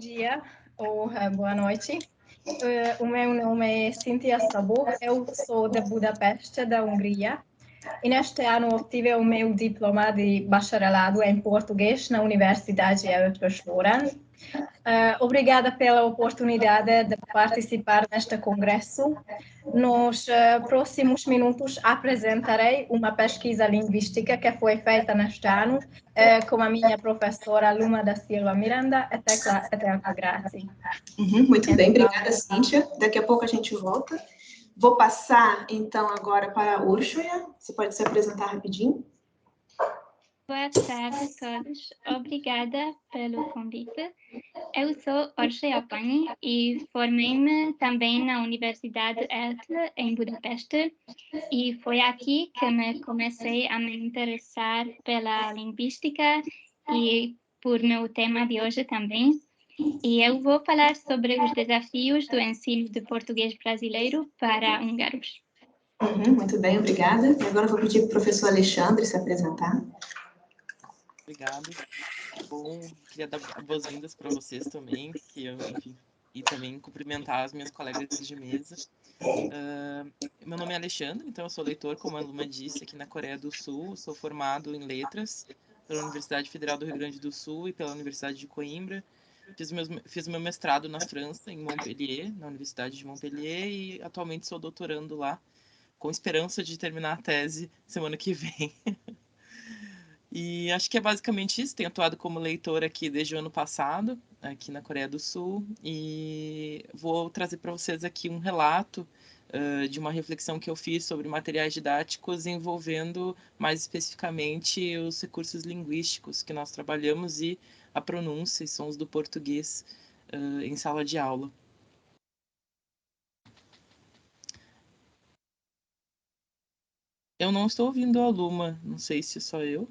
dia ou boa noite. O meu nome é Cíntia Szabó, eu sou de Budapeste, da Hungria, e neste ano obtive o meu diploma de bacharelado em português na Universidade Eötvös Loránd. Obrigada pela oportunidade de participar neste congresso. Nos próximos minutos apresentarei uma pesquisa linguística que foi feita neste ano com a minha professora Luma da Silva Miranda e Tecla Grazi. Muito bem, obrigada, Cíntia. Daqui a pouco a gente volta. Vou passar, então, agora para a Úrsula. Você pode se apresentar rapidinho? Boa tarde a todos. Obrigada pelo convite. Eu sou Orsolya Apanyi e formei-me também na Universidade ETH em Budapeste, e foi aqui que me comecei a me interessar pela linguística e por meu tema de hoje também. E eu vou falar sobre os desafios do ensino de português brasileiro para húngaros. Muito bem, obrigada. E agora eu vou pedir para o professor Alexandre se apresentar. Obrigado. Bom, queria dar boas-vindas para vocês também, e também cumprimentar as minhas colegas de mesa. Meu nome é Alexandre, então eu sou leitor, como a Luma disse, aqui na Coreia do Sul. Sou formado em letras pela Universidade Federal do Rio Grande do Sul e pela Universidade de Coimbra. Fiz meu mestrado na França, em Montpellier, na Universidade de Montpellier, e atualmente sou doutorando lá, com esperança de terminar a tese semana que vem. E acho que é basicamente isso. Tenho atuado como leitor aqui desde o ano passado, aqui na Coreia do Sul, e vou trazer para vocês aqui um relato de uma reflexão que eu fiz sobre materiais didáticos envolvendo mais especificamente os recursos linguísticos que nós trabalhamos e a pronúncia e sons do português em sala de aula. Eu não estou ouvindo a Luma, não sei se só eu.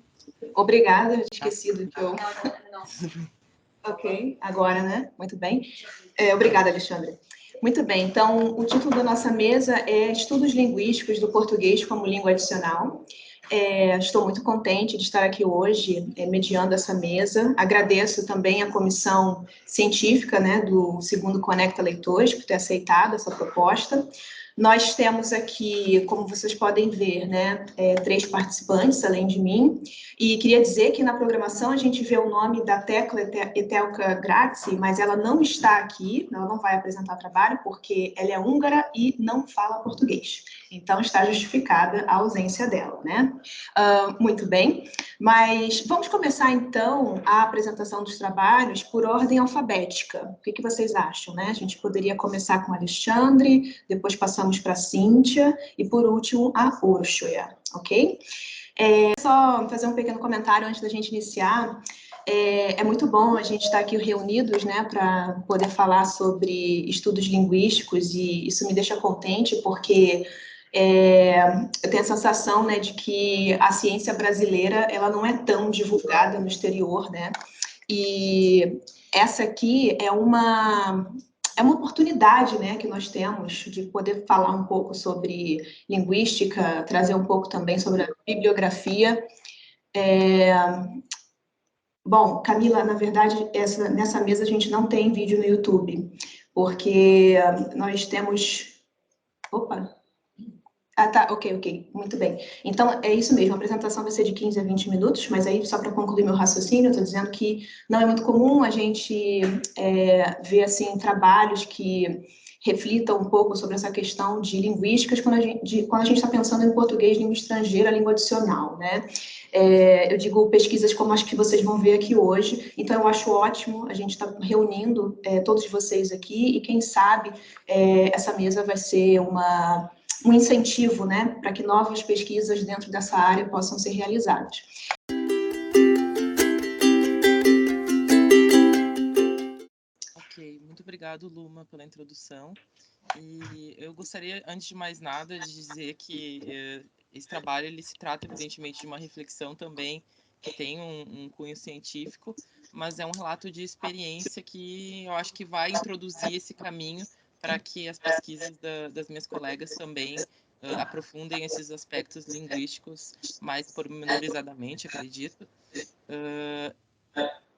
Obrigada, esquecido que eu... Ok, agora, né? Muito bem. Obrigada, Alexandre. Muito bem, então, o título da nossa mesa é Estudos Linguísticos do Português como Língua Adicional. Estou muito contente de estar aqui hoje, mediando essa mesa. Agradeço também a comissão científica, né, do segundo Conecta Leitores, por ter aceitado essa proposta. Nós temos aqui, como vocês podem ver, né, 3 participantes, além de mim, e queria dizer que na programação a gente vê o nome da Tecla Grazi, mas ela não está aqui, ela não vai apresentar trabalho, porque ela é húngara e não fala português. Então, está justificada a ausência dela, né? Muito bem, mas vamos começar, então, a apresentação dos trabalhos por ordem alfabética. O que vocês acham, né? A gente poderia começar com Alexandre, depois passamos para a Cíntia e, por último, a Úrsula, ok? Só fazer um pequeno comentário antes da gente iniciar. É muito bom a gente estar aqui reunidos, né, para poder falar sobre estudos linguísticos, e isso me deixa contente, porque eu tenho a sensação, né, de que a ciência brasileira ela não é tão divulgada no exterior, né? E essa aqui é uma oportunidade, né, que nós temos de poder falar um pouco sobre linguística, trazer um pouco também sobre a bibliografia. Bom, Camila, na verdade, nessa mesa a gente não tem vídeo no YouTube, porque nós temos... Opa! Tá, ok, muito bem. Então, é isso mesmo, a apresentação vai ser de 15 a 20 minutos, mas aí, só para concluir meu raciocínio, eu estou dizendo que não é muito comum a gente ver, assim, trabalhos que reflitam um pouco sobre essa questão de linguísticas quando a gente está pensando em português, língua estrangeira, língua adicional, né? Eu digo pesquisas como as que vocês vão ver aqui hoje, então eu acho ótimo a gente estar reunindo todos vocês aqui, e quem sabe essa mesa vai ser um incentivo, né, para que novas pesquisas dentro dessa área possam ser realizadas. Ok, muito obrigado, Luma, pela introdução. E eu gostaria, antes de mais nada, de dizer que esse trabalho ele se trata, evidentemente, de uma reflexão também que tem um cunho científico, mas é um relato de experiência que eu acho que vai introduzir esse caminho para que as pesquisas das minhas colegas também aprofundem esses aspectos linguísticos mais pormenorizadamente, acredito.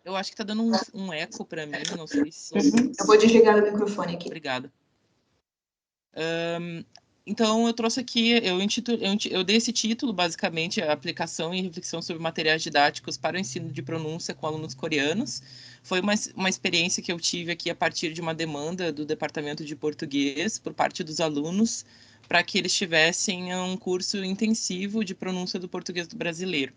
Eu acho que tá dando um eco para mim, não sei se... Eu vou desligar o microfone aqui. Obrigada. Então, eu trouxe aqui, eu dei esse título, basicamente, a aplicação e reflexão sobre materiais didáticos para o ensino de pronúncia com alunos coreanos. Foi uma experiência que eu tive aqui a partir de uma demanda do Departamento de Português por parte dos alunos para que eles tivessem um curso intensivo de pronúncia do português do brasileiro.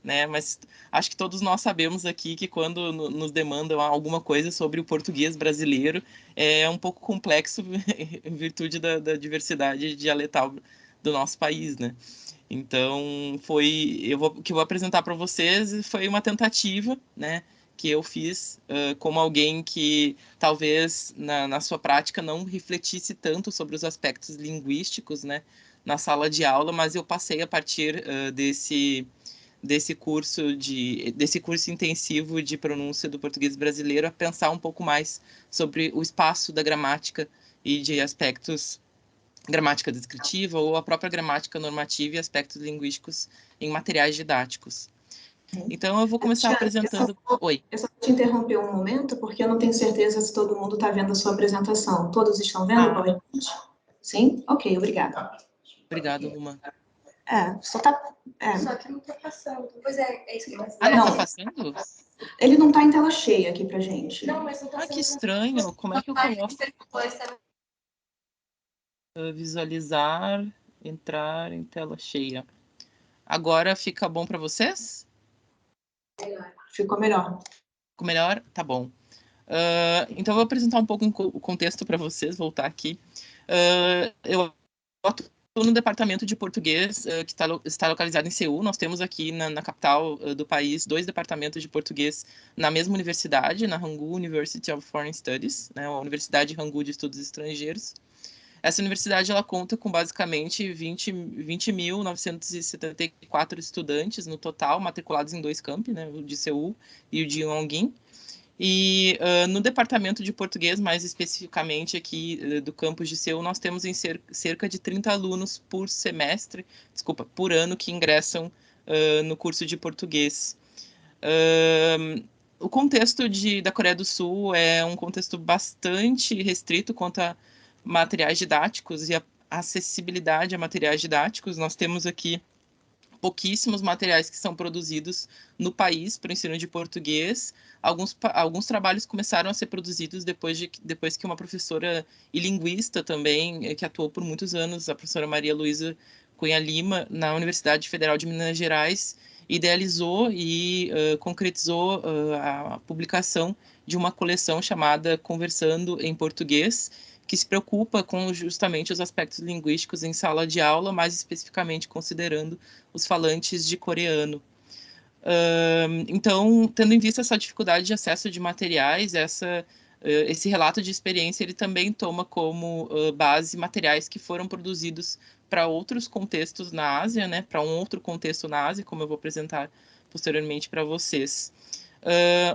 Né? Mas acho que todos nós sabemos aqui que quando nos demandam alguma coisa sobre o português brasileiro, é um pouco complexo em virtude da diversidade dialetal do nosso país, né? Então, o que eu vou apresentar para vocês foi uma tentativa, né, que eu fiz como alguém que talvez na sua prática não refletisse tanto sobre os aspectos linguísticos, né, na sala de aula, mas eu passei a partir desse curso intensivo de pronúncia do português brasileiro a pensar um pouco mais sobre o espaço da gramática e de aspectos gramática descritiva ou a própria gramática normativa e aspectos linguísticos em materiais didáticos. Então eu vou começar apresentando... Oi. Eu só vou te interromper um momento, porque eu não tenho certeza se todo mundo está vendo a sua apresentação. Todos estão vendo o PowerPoint? Sim? Ok, obrigada. Obrigado, Luma. Só tá... Só que não tá passando. Pois é isso que eu não tá passando? Ele não tá em tela cheia aqui pra gente. Não, mas não tá que estranho. Como é que eu coloco? Visualizar, entrar em tela cheia. Agora fica bom para vocês? Ficou melhor. Ficou melhor? Tá bom. Então eu vou apresentar um pouco o contexto para vocês, voltar aqui. Eu estou no departamento de português que está localizado em Seul. Nós temos aqui na capital do país 2 departamentos de português na mesma universidade, na Hangul University of Foreign Studies, né, a Universidade Hangul de Estudos Estrangeiros. Essa universidade ela conta com basicamente 20.974 estudantes no total, matriculados em 2 campi, né, o de Seul e o de Yongin. E no departamento de português, mais especificamente aqui do campus de Seul, nós temos em cerca de 30 alunos por ano que ingressam no curso de português. O contexto da Coreia do Sul é um contexto bastante restrito quanto a materiais didáticos e a acessibilidade a materiais didáticos. Nós temos aqui pouquíssimos materiais que são produzidos no país para o ensino de português. Alguns trabalhos começaram a ser produzidos depois que uma professora e linguista também, que atuou por muitos anos, a professora Maria Luísa Cunha Lima, na Universidade Federal de Minas Gerais, idealizou e concretizou a publicação de uma coleção chamada Conversando em Português, que se preocupa com justamente os aspectos linguísticos em sala de aula, mais especificamente considerando os falantes de coreano. Então, tendo em vista essa dificuldade de acesso de materiais, esse relato de experiência ele também toma como base materiais que foram produzidos para outros contextos na Ásia, né, para um outro contexto na Ásia, como eu vou apresentar posteriormente para vocês.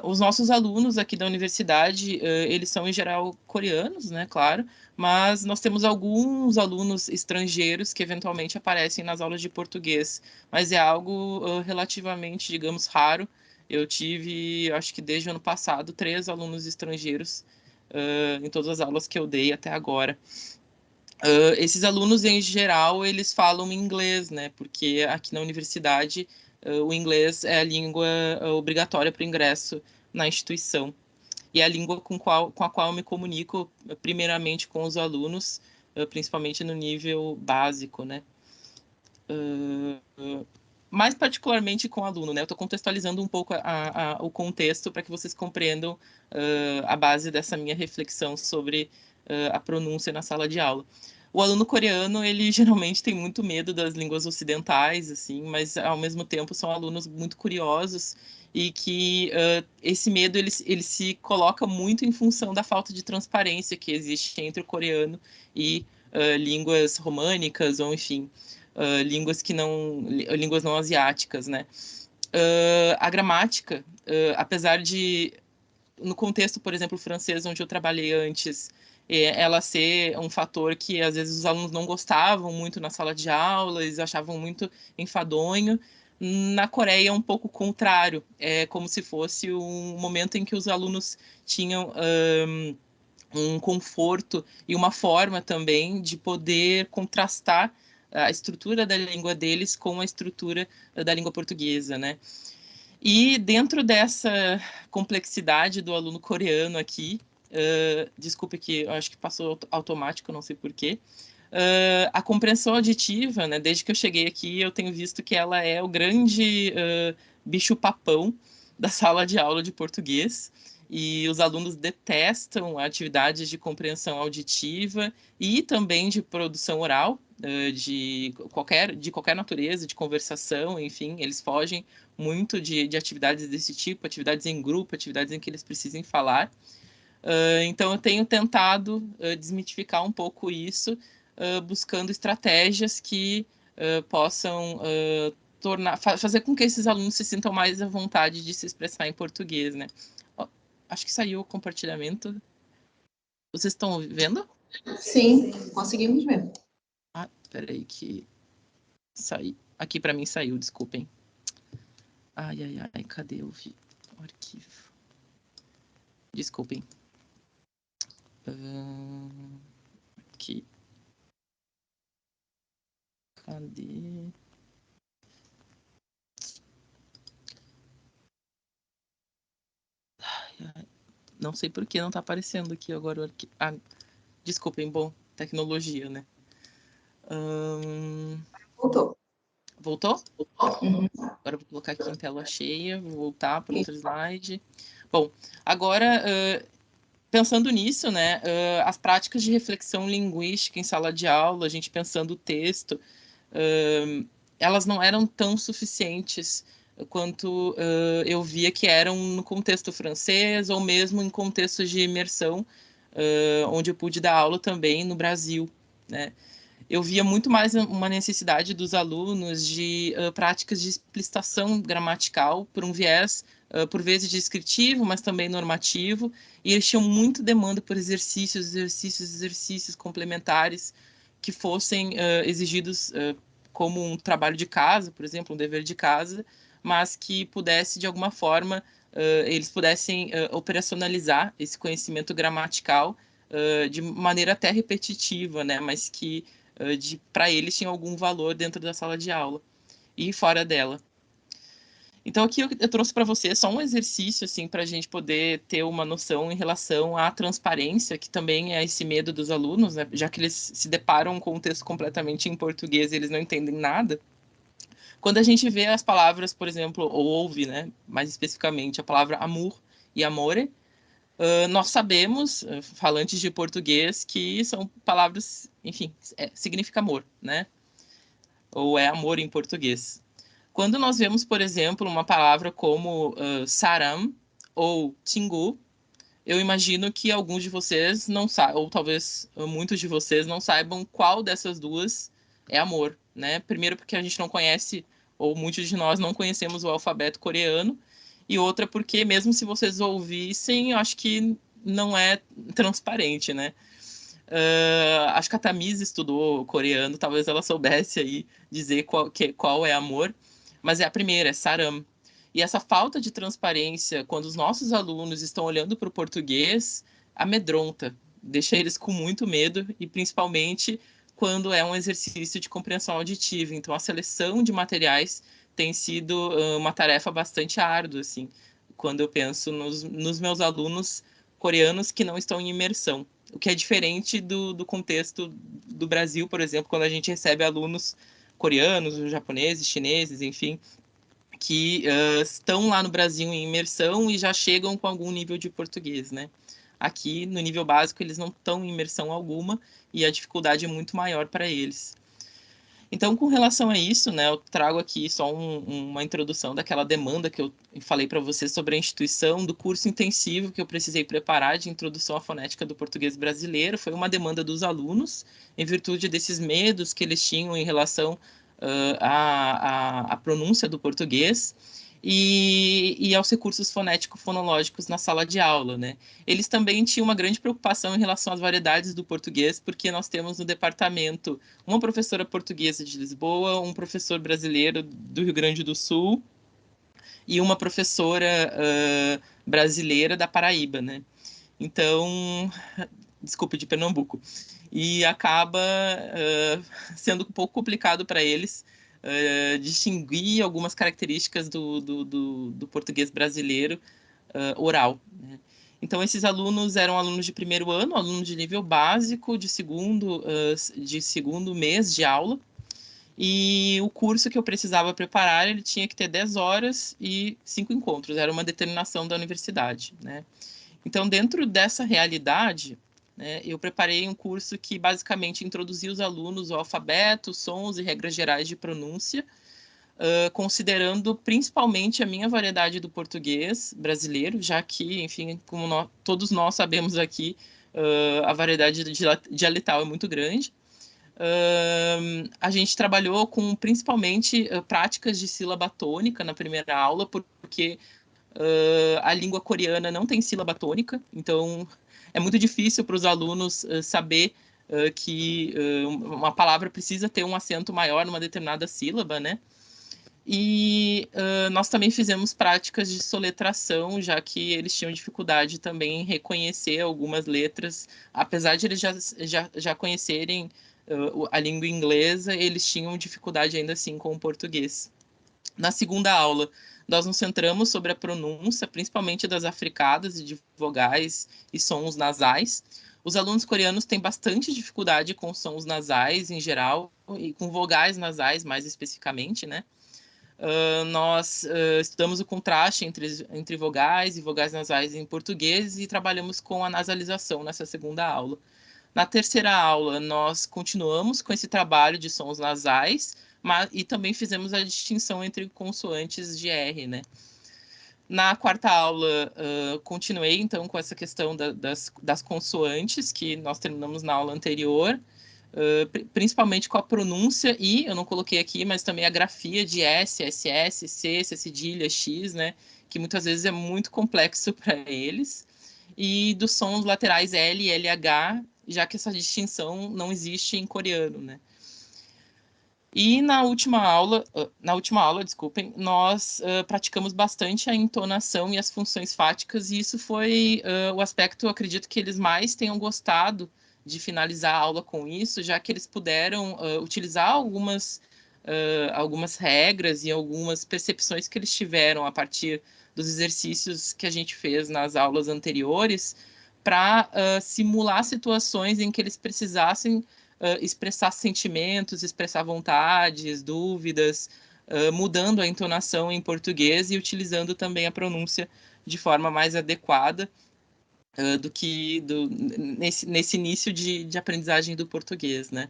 Os nossos alunos aqui da universidade, eles são em geral coreanos, né, claro, mas nós temos alguns alunos estrangeiros que eventualmente aparecem nas aulas de português, mas é algo relativamente, digamos, raro. Eu tive, acho que desde o ano passado, 3 alunos estrangeiros em todas as aulas que eu dei até agora. Esses alunos, em geral, eles falam inglês, né, porque aqui na universidade o inglês é a língua obrigatória para o ingresso na instituição. E é a língua com a qual eu me comunico, primeiramente com os alunos, principalmente no nível básico, né? Mais particularmente com o aluno, né? Eu estou contextualizando um pouco o contexto para que vocês compreendam a base dessa minha reflexão sobre a pronúncia na sala de aula. O aluno coreano, ele geralmente tem muito medo das línguas ocidentais, assim, mas ao mesmo tempo são alunos muito curiosos e que esse medo ele se coloca muito em função da falta de transparência que existe entre o coreano e línguas românicas ou, enfim, línguas não asiáticas, né? A gramática, apesar de, no contexto, por exemplo, francês, onde eu trabalhei antes, ela ser um fator que às vezes os alunos não gostavam muito na sala de aula, eles achavam muito enfadonho, Na Coreia é um pouco contrário, é como se fosse um momento em que os alunos tinham um conforto e uma forma também de poder contrastar a estrutura da língua deles com a estrutura da língua portuguesa, né? E dentro dessa complexidade do aluno coreano aqui, desculpe que eu acho que passou automático, não sei porquê, a compreensão auditiva, né, desde que eu cheguei aqui, eu tenho visto que ela é o grande bicho-papão da sala de aula de português, e os alunos detestam atividades de compreensão auditiva e também de produção oral, de qualquer natureza, de conversação, enfim, eles fogem muito de atividades desse tipo, atividades em grupo, atividades em que eles precisem falar. Então, eu tenho tentado desmitificar um pouco isso, buscando estratégias que possam fazer com que esses alunos se sintam mais à vontade de se expressar em português, né? Acho que saiu o compartilhamento. Vocês estão vendo? Sim, conseguimos ver. Ah, peraí que saí. Aqui para mim saiu, desculpem. Ai, cadê o arquivo? Desculpem. Aqui. Cadê? Não sei por que não tá aparecendo aqui agora o arquivo. Desculpem, bom, tecnologia, né? Voltou. Voltou? Uhum. Agora eu vou colocar aqui em tela cheia, vou voltar para outro slide. Bom, agora, pensando nisso, né, as práticas de reflexão linguística em sala de aula, a gente pensando o texto, elas não eram tão suficientes quanto eu via que eram no contexto francês ou mesmo em contextos de imersão, onde eu pude dar aula também no Brasil, né? Eu via muito mais uma necessidade dos alunos de práticas de explicitação gramatical por um viés, por vezes descritivo, mas também normativo, e eles tinham muito demanda por exercícios complementares que fossem exigidos como um trabalho de casa, por exemplo, um dever de casa, mas que pudesse, de alguma forma, eles pudessem operacionalizar esse conhecimento gramatical de maneira até repetitiva, né, mas que para eles tinha algum valor dentro da sala de aula e fora dela. Então aqui eu trouxe para você só um exercício assim para a gente poder ter uma noção em relação à transparência, que também é esse medo dos alunos, né? Já que eles se deparam com um texto completamente em português e eles não entendem nada. Quando a gente vê as palavras, por exemplo, ou ouve, né, mais especificamente a palavra amor e amore, nós sabemos, falantes de português, que são palavras, enfim, significa amor, né? Ou é amor em português. Quando nós vemos, por exemplo, uma palavra como saram ou tingu, eu imagino que alguns de vocês não saibam, ou talvez muitos de vocês não saibam qual dessas duas é amor, né? Primeiro porque a gente não conhece, ou muitos de nós não conhecemos o alfabeto coreano, e outra porque mesmo se vocês ouvissem, eu acho que não é transparente, né? Acho que a Tamisa estudou coreano, talvez ela soubesse aí dizer qual é amor, mas é a primeira, é saram. E essa falta de transparência, quando os nossos alunos estão olhando para o português, amedronta, deixa eles com muito medo, e principalmente quando é um exercício de compreensão auditiva. Então, a seleção de materiais tem sido uma tarefa bastante árdua, assim, quando eu penso nos meus alunos coreanos que não estão em imersão. O que é diferente do contexto do Brasil, por exemplo, quando a gente recebe alunos coreanos, japoneses, chineses, enfim, que estão lá no Brasil em imersão e já chegam com algum nível de português, né? Aqui, no nível básico, eles não estão em imersão alguma e a dificuldade é muito maior para eles. Então, com relação a isso, né, eu trago aqui só uma introdução daquela demanda que eu falei para vocês sobre a instituição, do curso intensivo que eu precisei preparar de introdução à fonética do português brasileiro. Foi uma demanda dos alunos, em virtude desses medos que eles tinham em relação à pronúncia do português. e aos recursos fonético-fonológicos na sala de aula, né? Eles também tinham uma grande preocupação em relação às variedades do português, porque nós temos no departamento uma professora portuguesa de Lisboa, um professor brasileiro do Rio Grande do Sul e uma professora brasileira da Paraíba, né? Então, desculpe, de Pernambuco. E acaba sendo um pouco complicado para eles distinguir algumas características do português brasileiro oral, né? Então, esses alunos eram alunos de primeiro ano, alunos de nível básico, de segundo mês de aula, e o curso que eu precisava preparar, ele tinha que ter 10 horas e 5 encontros, era uma determinação da universidade, né? Então, dentro dessa realidade, né, eu preparei um curso que basicamente introduzia os alunos ao alfabeto, sons e regras gerais de pronúncia, considerando principalmente a minha variedade do português brasileiro, já que, enfim, como todos nós sabemos aqui, a variedade dialetal é muito grande. A gente trabalhou com principalmente práticas de sílaba tônica na primeira aula, porque a língua coreana não tem sílaba tônica, então é muito difícil para os alunos saber que uma palavra precisa ter um acento maior numa determinada sílaba, né? E nós também fizemos práticas de soletração, já que eles tinham dificuldade também em reconhecer algumas letras, apesar de eles já conhecerem a língua inglesa, eles tinham dificuldade ainda assim com o português. Na segunda aula, nós nos centramos sobre a pronúncia, principalmente das africadas e de vogais e sons nasais. Os alunos coreanos têm bastante dificuldade com sons nasais em geral e com vogais nasais mais especificamente, né? Nós estudamos o contraste entre vogais e vogais nasais em português e trabalhamos com a nasalização nessa segunda aula. Na terceira aula, nós continuamos com esse trabalho de sons nasais, e também fizemos a distinção entre consoantes de R, né? Na quarta aula, continuei, então, com essa questão das consoantes, que nós terminamos na aula anterior, principalmente com a pronúncia e, eu não coloquei aqui, mas também a grafia de S, SS, C, C cedilha, X, né? Que muitas vezes é muito complexo para eles. E dos sons laterais L e LH, já que essa distinção não existe em coreano, né? E na última aula, desculpem, nós praticamos bastante a entonação e as funções fáticas, e isso foi o aspecto, eu acredito, que eles mais tenham gostado de finalizar a aula com isso, já que eles puderam utilizar algumas regras e algumas percepções que eles tiveram a partir dos exercícios que a gente fez nas aulas anteriores, para simular situações em que eles precisassem expressar sentimentos, expressar vontades, dúvidas, mudando a entonação em português e utilizando também a pronúncia de forma mais adequada do que nesse início de aprendizagem do português, né?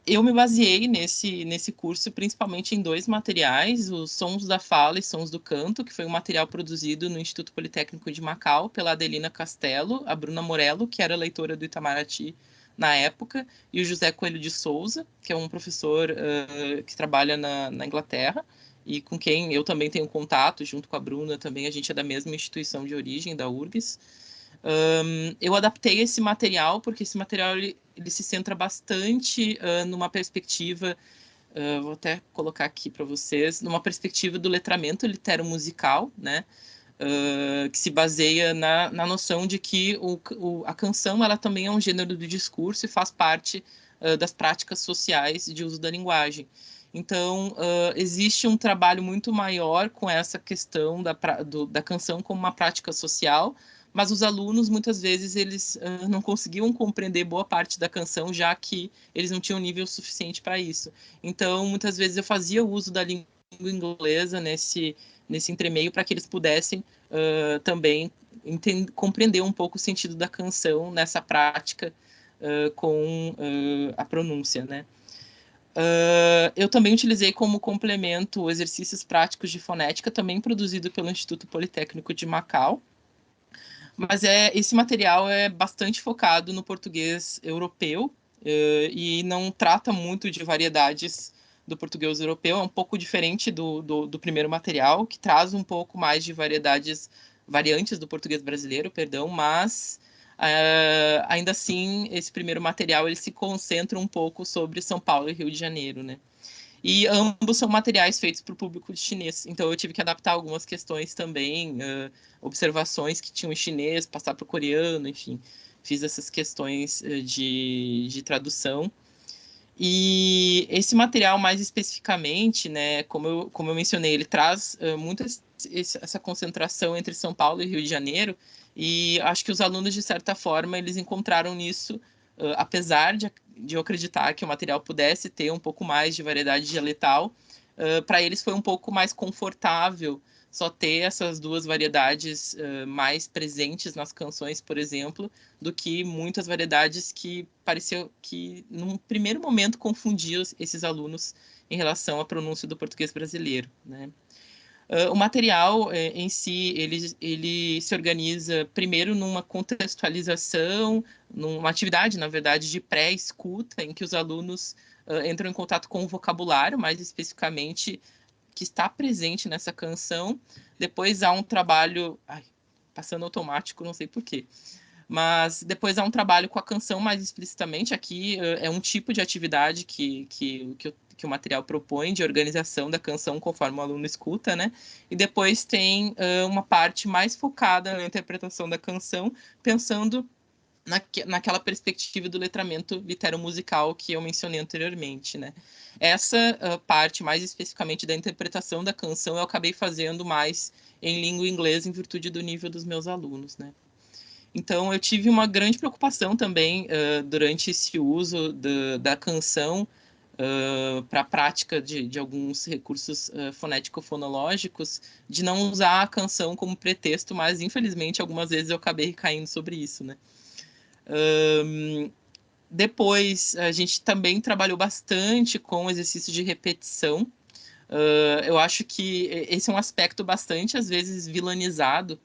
Eu me baseei nesse curso principalmente em 2 materiais, os Sons da Fala e Sons do Canto, que foi um material produzido no Instituto Politécnico de Macau pela Adelina Castelo, a Bruna Morello, que era leitora do Itamaraty na época, e o José Coelho de Souza, que é um professor que trabalha na Inglaterra, e com quem eu também tenho contato, junto com a Bruna também, a gente é da mesma instituição de origem, da URGS. Eu adaptei esse material, porque esse material ele se centra bastante numa perspectiva, vou até colocar aqui para vocês, numa perspectiva do letramento litero-musical, né? Que se baseia na noção de que a canção ela também é um gênero do discurso e faz parte das práticas sociais de uso da linguagem. Então, existe um trabalho muito maior com essa questão da canção como uma prática social, mas os alunos, muitas vezes, eles não conseguiam compreender boa parte da canção, já que eles não tinham nível suficiente para isso. Então, muitas vezes eu fazia uso da língua inglesa nesse entremeio para que eles pudessem também compreender um pouco o sentido da canção nessa prática com a pronúncia, né? Eu também utilizei como complemento exercícios práticos de fonética, também produzido pelo Instituto Politécnico de Macau, mas esse material é bastante focado no português europeu e não trata muito de variedades do português europeu, é um pouco diferente do primeiro material, que traz um pouco mais de variantes do português brasileiro, perdão, mas ainda assim, esse primeiro material ele se concentra um pouco sobre São Paulo e Rio de Janeiro, né? E ambos são materiais feitos para o público de chinês, então eu tive que adaptar algumas questões também, observações que tinham em chinês, passar para o coreano, enfim, fiz essas questões de tradução. E esse material, mais especificamente, né, como eu mencionei, ele traz muito essa concentração entre São Paulo e Rio de Janeiro, e acho que os alunos, de certa forma, eles encontraram nisso, apesar de eu acreditar que o material pudesse ter um pouco mais de variedade dialetal, para eles foi um pouco mais confortável só ter essas duas variedades mais presentes nas canções, por exemplo, do que muitas variedades que pareceu que, num primeiro momento, confundiam esses alunos em relação à pronúncia do português brasileiro, né? O material em si, ele se organiza primeiro numa contextualização, numa atividade, na verdade, de pré-escuta, em que os alunos entram em contato com o vocabulário, mais especificamente, que está presente nessa canção. Depois há um trabalho... passando automático, não sei porquê. Mas depois há um trabalho com a canção mais explicitamente. Aqui é um tipo de atividade que o material propõe, de organização da canção conforme o aluno escuta, né? E depois tem uma parte mais focada na interpretação da canção, pensando naquela perspectiva do letramento litero-musical que eu mencionei anteriormente, né? Essa parte, mais especificamente da interpretação da canção, eu acabei fazendo mais em língua inglesa, em virtude do nível dos meus alunos, né? Então, eu tive uma grande preocupação também durante esse uso da canção para a prática de alguns recursos fonético-fonológicos, de não usar a canção como pretexto, mas, infelizmente, algumas vezes eu acabei caindo sobre isso, né? Depois, a gente também trabalhou bastante com exercício de repetição. Eu acho que esse é um aspecto bastante, às vezes, vilanizado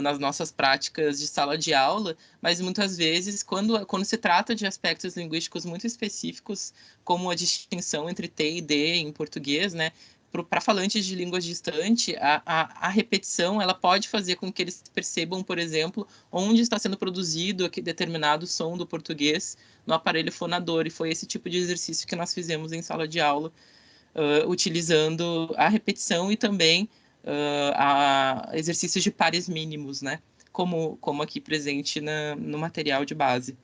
nas nossas práticas de sala de aula, mas muitas vezes, quando se trata de aspectos linguísticos muito específicos, como a distinção entre T e D em português, né, para falantes de línguas distantes, a repetição ela pode fazer com que eles percebam, por exemplo, onde está sendo produzido aquele determinado som do português no aparelho fonador, e foi esse tipo de exercício que nós fizemos em sala de aula, utilizando a repetição e também exercícios de pares mínimos, né? Como aqui presente no material de base.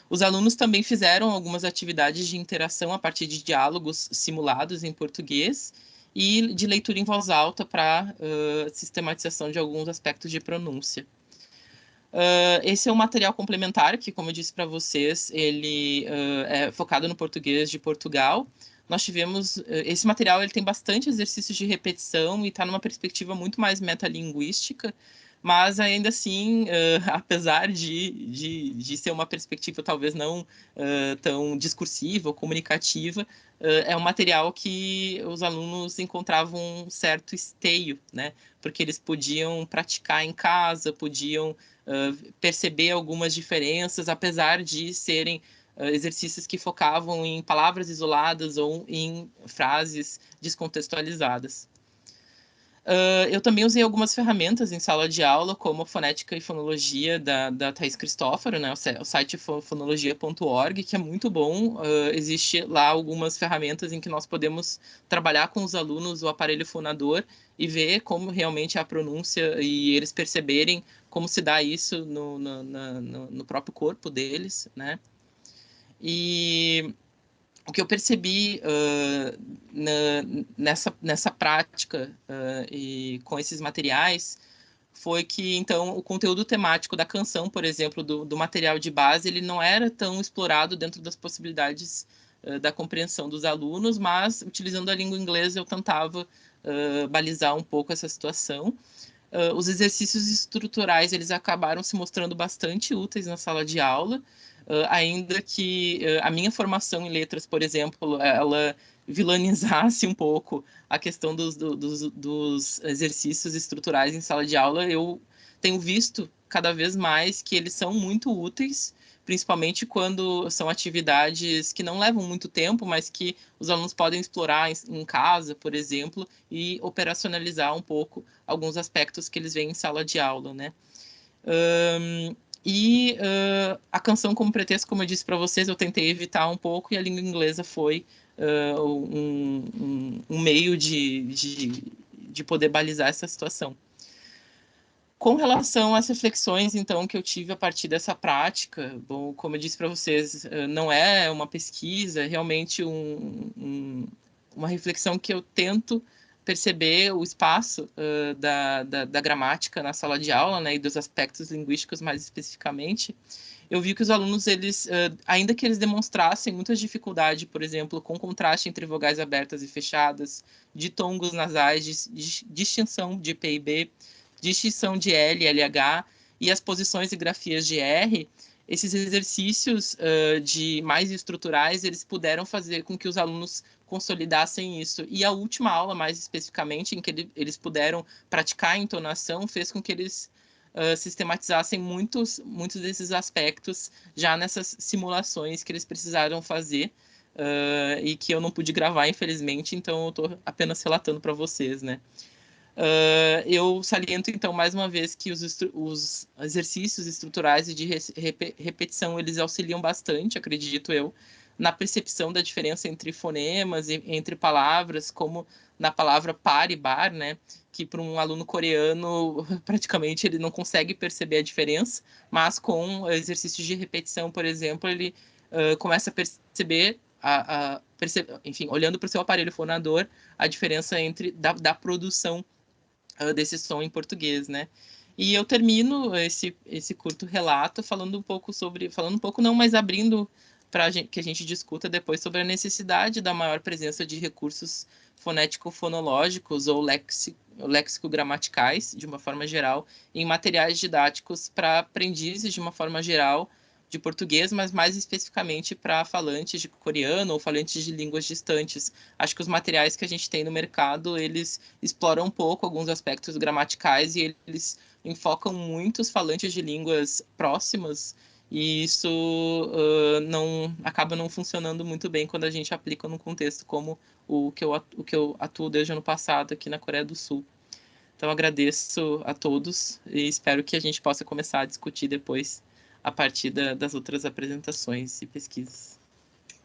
Os alunos também fizeram algumas atividades de interação a partir de diálogos simulados em português e de leitura em voz alta para sistematização de alguns aspectos de pronúncia. Esse é um material complementar que, como eu disse para vocês, ele é focado no português de Portugal. Nós tivemos... esse material ele tem bastante exercícios de repetição e está numa perspectiva muito mais metalinguística, mas ainda assim, apesar de ser uma perspectiva talvez não tão discursiva ou comunicativa, é um material que os alunos encontravam um certo esteio, né? Porque eles podiam praticar em casa, podiam perceber algumas diferenças, apesar de serem exercícios que focavam em palavras isoladas ou em frases descontextualizadas. Eu também usei algumas ferramentas em sala de aula, como a Fonética e Fonologia da Thaís Cristófaro, né, o site fonologia.org, que é muito bom. Existe lá algumas ferramentas em que nós podemos trabalhar com os alunos o aparelho fonador e ver como realmente é a pronúncia e eles perceberem como se dá isso no próprio corpo deles, né? E o que eu percebi nessa prática e com esses materiais foi que, então, o conteúdo temático da canção, por exemplo, do material de base, ele não era tão explorado dentro das possibilidades da compreensão dos alunos, mas, utilizando a língua inglesa, eu tentava balizar um pouco essa situação. Os exercícios estruturais, eles acabaram se mostrando bastante úteis na sala de aula, ainda que a minha formação em letras, por exemplo, ela vilanizasse um pouco a questão dos exercícios estruturais em sala de aula, eu tenho visto cada vez mais que eles são muito úteis, principalmente quando são atividades que não levam muito tempo, mas que os alunos podem explorar em casa, por exemplo, e operacionalizar um pouco alguns aspectos que eles veem em sala de aula, né? A canção como pretexto, como eu disse para vocês, eu tentei evitar um pouco, e a língua inglesa foi um meio de poder balizar essa situação. Com relação às reflexões, então, que eu tive a partir dessa prática, bom, como eu disse para vocês, não é uma pesquisa, é realmente uma reflexão que eu tento perceber o espaço da gramática na sala de aula, né, e dos aspectos linguísticos mais especificamente. Eu vi que os alunos, eles, ainda que eles demonstrassem muita dificuldade, por exemplo, com contraste entre vogais abertas e fechadas, ditongos nasais, distinção de P e B, distinção de L, LH, e as posições e grafias de R, esses exercícios de mais estruturais, eles puderam fazer com que os alunos consolidassem isso. E a última aula, mais especificamente, em que eles puderam praticar a entonação, fez com que eles sistematizassem muitos desses aspectos já nessas simulações que eles precisaram fazer, e que eu não pude gravar, infelizmente, então eu estou apenas relatando para vocês, né? Eu saliento, então, mais uma vez, que os exercícios estruturais e de repetição, eles auxiliam bastante, acredito eu, na percepção da diferença entre fonemas e entre palavras, como na palavra par e bar, né? Que para um aluno coreano, praticamente, ele não consegue perceber a diferença, mas com exercícios de repetição, por exemplo, ele começa a perceber, enfim, olhando para o seu aparelho fonador, a diferença entre da produção desse som em português, né? E eu termino esse curto relato falando um pouco não, mas abrindo para que a gente discuta depois sobre a necessidade da maior presença de recursos fonético-fonológicos ou léxico-gramaticais, de uma forma geral, em materiais didáticos para aprendizes, de uma forma geral, de português, mas mais especificamente para falantes de coreano ou falantes de línguas distantes. Acho que os materiais que a gente tem no mercado, eles exploram um pouco alguns aspectos gramaticais e eles enfocam muito os falantes de línguas próximas, e isso acaba não funcionando muito bem quando a gente aplica num contexto como o que eu atuo desde o ano passado aqui na Coreia do Sul. Então, agradeço a todos e espero que a gente possa começar a discutir depois a partir das outras apresentações e pesquisas.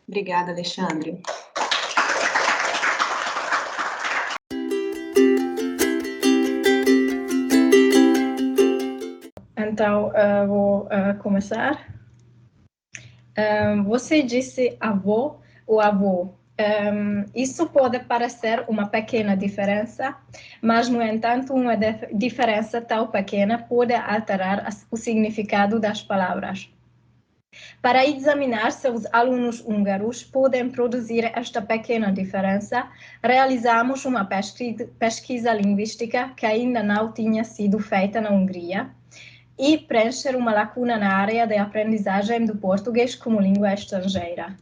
Obrigada, Alexandre. Então, vou começar. Você disse avô ou avô. Isso pode parecer uma pequena diferença, mas, no entanto, uma diferença tão pequena pode alterar o significado das palavras. Para examinar se os alunos húngaros podem produzir esta pequena diferença, realizamos uma pesquisa linguística que ainda não tinha sido feita na Hungria e preencher uma lacuna na área de aprendizagem do português como língua estrangeira.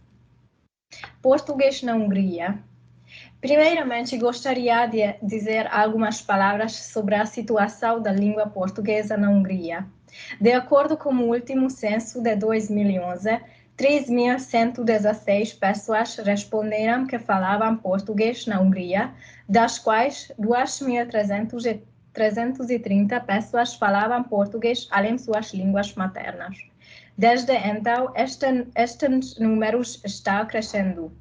Português na Hungria. Primeiramente, gostaria de dizer algumas palavras sobre a situação da língua portuguesa na Hungria. De acordo com o último censo de 2011, 3.116 pessoas responderam que falavam português na Hungria, das quais 2.330 pessoas falavam português além de suas línguas maternas. Desde então, estes números estão crescendo.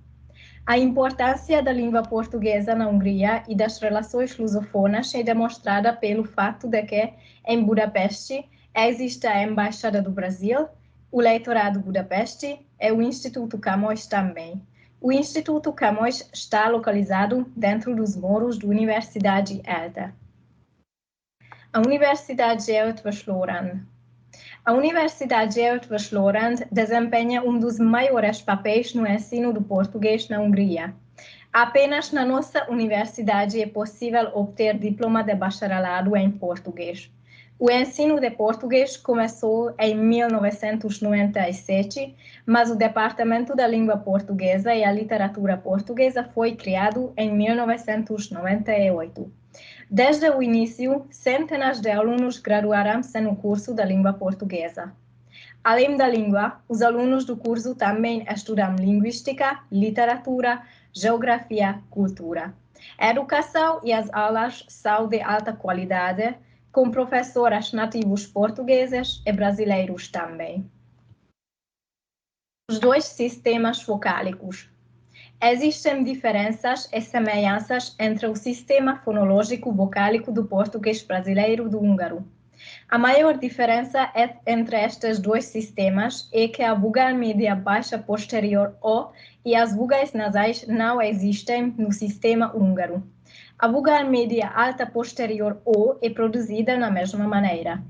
A importância da língua portuguesa na Hungria e das relações lusofonas é demonstrada pelo fato de que, em Budapeste, existe a Embaixada do Brasil, o Leitorado Budapeste e o Instituto Camões também. O Instituto Camões está localizado dentro dos muros da Universidade ELTE. A Universidade Eötvös-Loránd. A Universidade Eötvös-Loránd desempenha um dos maiores papéis no ensino do português na Hungria. Apenas na nossa universidade é possível obter diploma de bacharelado em português. O ensino de português começou em 1997, mas o Departamento da Língua Portuguesa e a Literatura Portuguesa foi criado em 1998. Desde o início, centenas de alunos graduaram-se no curso da língua portuguesa. Além da língua, os alunos do curso também estudam linguística, literatura, geografia, cultura. A educação e as aulas são de alta qualidade, com professoras nativos portugueses e brasileiros também. Os dois sistemas vocálicos. Existem diferenças e semelhanças entre o sistema fonológico vocálico do português brasileiro e do húngaro. A maior diferença entre estes dois sistemas é que a vogal média baixa posterior O e as vogais nasais não existem no sistema húngaro. A vogal média alta posterior O é produzida da mesma maneira.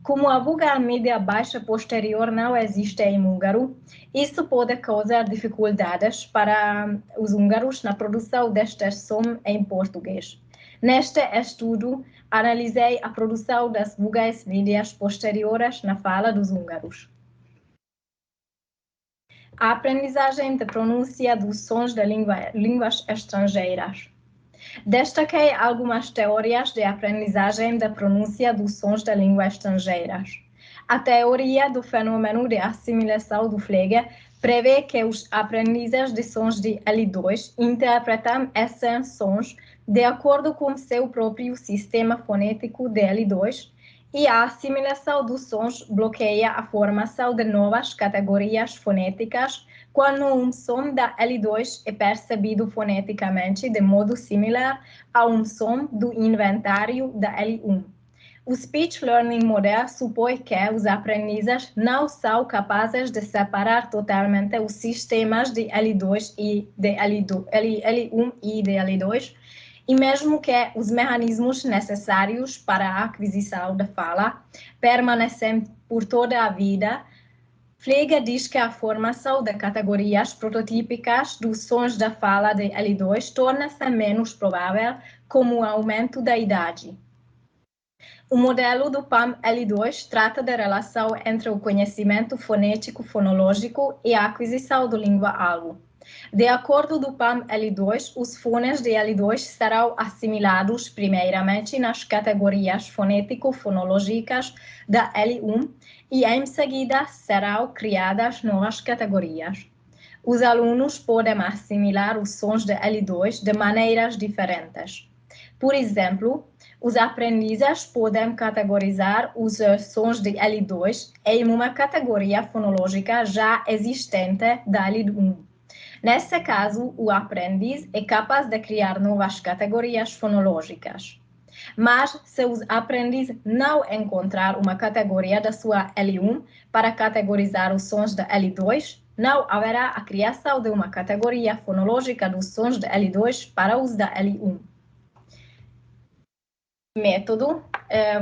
Como a vogal média baixa posterior não existe em húngaro, isso pode causar dificuldades para os húngaros na produção destes sons em português. Neste estudo, analisei a produção das vogais médias posteriores na fala dos húngaros. A aprendizagem de pronúncia dos sons de línguas estrangeiras. Destaquei algumas teorias de aprendizagem da pronúncia dos sons de línguas estrangeiras. A teoria do fenômeno de assimilação do Frege prevê que os aprendizes de sons de L2 interpretam esses sons de acordo com seu próprio sistema fonético de L2 e a assimilação dos sons bloqueia a formação de novas categorias fonéticas quando um som da L2 é percebido foneticamente de modo similar a um som do inventário da L1. O Speech Learning Model supõe que os aprendizes não são capazes de separar totalmente os sistemas de L2 e de L1 e de L2, e mesmo que os mecanismos necessários para a aquisição da fala permanecem por toda a vida, Frege diz que a formação de categorias prototípicas dos sons da fala de L2 torna-se menos provável com o aumento da idade. O modelo do PAM L2 trata da relação entre o conhecimento fonético fonológico e a aquisição da língua-alvo. De acordo com o PAM L2, os fones de L2 serão assimilados primeiramente nas categorias fonético-fonológicas da L1 e, em seguida, serão criadas novas categorias. Os alunos podem assimilar os sons de L2 de maneiras diferentes. Por exemplo, os aprendizes podem categorizar os sons de L2 em uma categoria fonológica já existente da L1. Nesse caso, o aprendiz é capaz de criar novas categorias fonológicas. Mas, se o aprendiz não encontrar uma categoria da sua L1 para categorizar os sons da L2, não haverá a criação de uma categoria fonológica dos sons de L2 para os da L1. Método,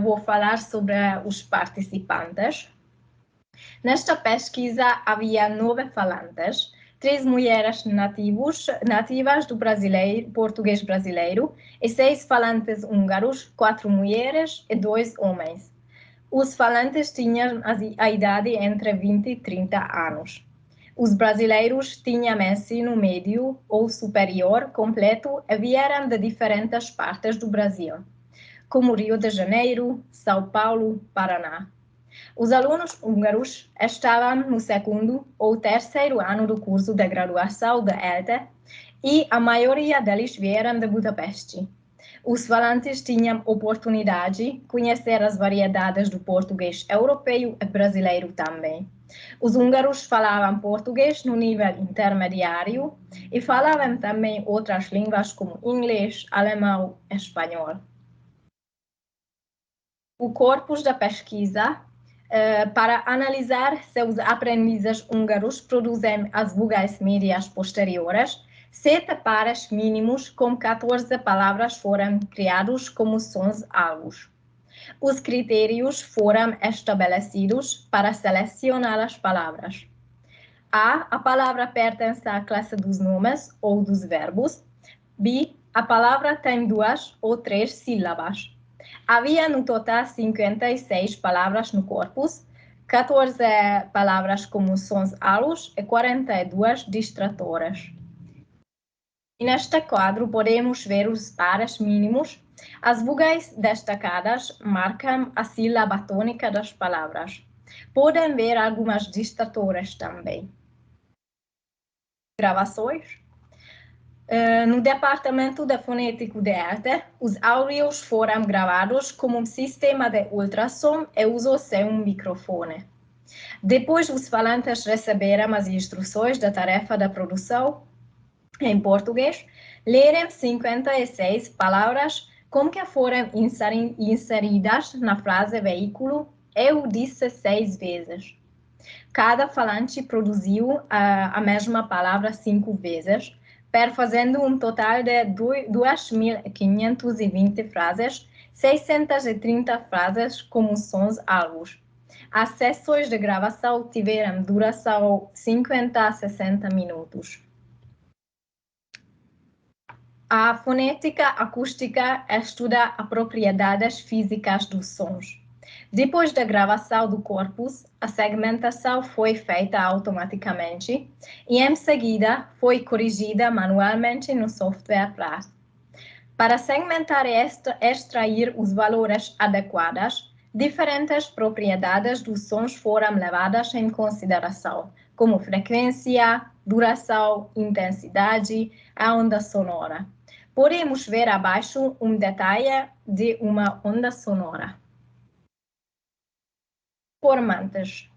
vou falar sobre os participantes. Nesta pesquisa havia 9 falantes, 3 mulheres nativas do português brasileiro e 6 falantes húngaros, 4 mulheres e 2 homens. Os falantes tinham a idade entre 20 e 30 anos. Os brasileiros tinham ensino médio ou superior completo e vieram de diferentes partes do Brasil, como Rio de Janeiro, São Paulo, Paraná. Os alunos húngaros estavam no 2º ou 3º ano do curso de graduação de ELTE e a maioria deles vieram de Budapeste. Os falantes tinham oportunidade de conhecer as variedades do português europeu e brasileiro também. Os húngaros falavam português no nível intermediário e falavam também outras línguas como inglês, alemão e espanhol. O corpus da pesquisa, para analisar se os aprendizes húngaros produzem as vogais médias posteriores, 7 pares mínimos com 14 palavras foram criados como sons alvos. Os critérios foram estabelecidos para selecionar as palavras. A palavra pertence à classe dos nomes ou dos verbos. B, a palavra tem 2 ou 3 sílabas. Havia no total 56 palavras no corpus, 14 palavras como sons alvos e 42 distratoras. E neste quadro podemos ver os pares mínimos. As vogais destacadas marcam a sílaba tônica das palavras. Podem ver algumas distratoras também. Gravações. No Departamento de Fonético de Arte, os áudios foram gravados com um sistema de ultrassom e usou-se um microfone. Depois, os falantes receberam as instruções da tarefa da produção em português, leram 56 palavras como que foram inseridas na frase veículo. Eu disse 6 vezes. Cada falante produziu a mesma palavra 5 vezes, perfazendo um total de 2.520 frases, 630 frases com sons alvos. As sessões de gravação tiveram duração 50 a 60 minutos. A fonética acústica estuda as propriedades físicas dos sons. Depois da gravação do corpus, a segmentação foi feita automaticamente e, em seguida, foi corrigida manualmente no software Praat. Para segmentar e extrair os valores adequados, diferentes propriedades dos sons foram levadas em consideração, como frequência, duração, intensidade, a onda sonora. Podemos ver abaixo um detalhe de uma onda sonora. Formantes.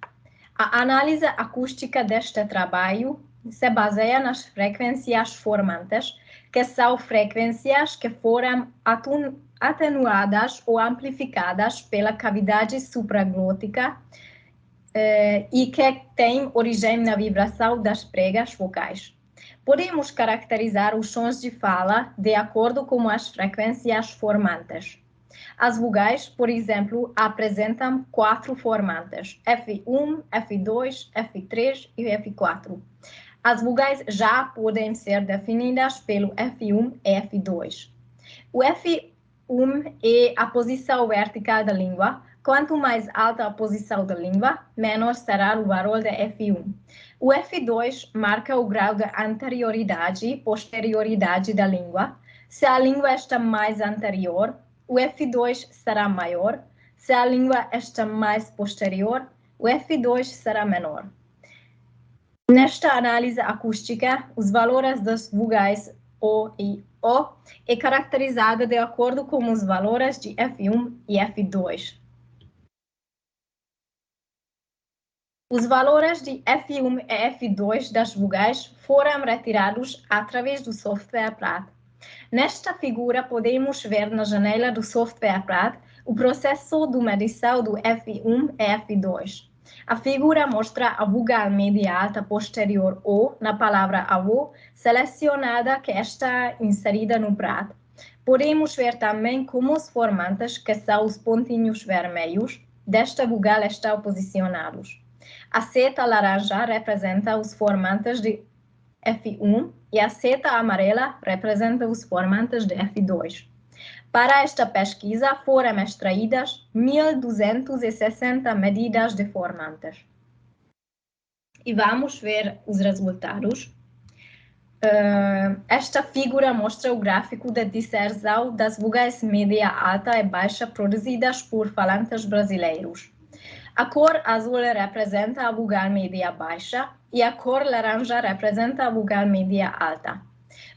A análise acústica deste trabalho se baseia nas frequências formantes, que são frequências que foram atenuadas ou amplificadas pela cavidade supraglótica e que têm origem na vibração das pregas vocais. Podemos caracterizar os sons de fala de acordo com as frequências formantes. As vogais, por exemplo, apresentam 4 formantes, F1, F2, F3 e F4. As vogais já podem ser definidas pelo F1 e F2. O F1 é a posição vertical da língua. Quanto mais alta a posição da língua, menor será o valor de F1. O F2 marca o grau de anterioridade e posterioridade da língua. Se a língua está mais anterior, o F2 será maior. Se a língua está mais posterior, o F2 será menor. Nesta análise acústica, os valores das vogais O e O é caracterizado de acordo com os valores de F1 e F2. Os valores de F1 e F2 das vogais foram retirados através do software Praat. Nesta figura, podemos ver na janela do software Praat o processo de medição do F1 e F2. A figura mostra a vogal média alta posterior O na palavra avô, selecionada que está inserida no Praat. Podemos ver também como os formantes, que são os pontinhos vermelhos, desta vogal estão posicionados. A seta laranja representa os formantes de F1 e a seta amarela representa os formantes de F2. Para esta pesquisa foram extraídas 1.260 medidas de formantes. E vamos ver os resultados. Esta figura mostra o gráfico de disseção das vogais média, alta e baixa produzidas por falantes brasileiros. A cor azul representa a vogal média baixa e a cor laranja representa a vogal média alta.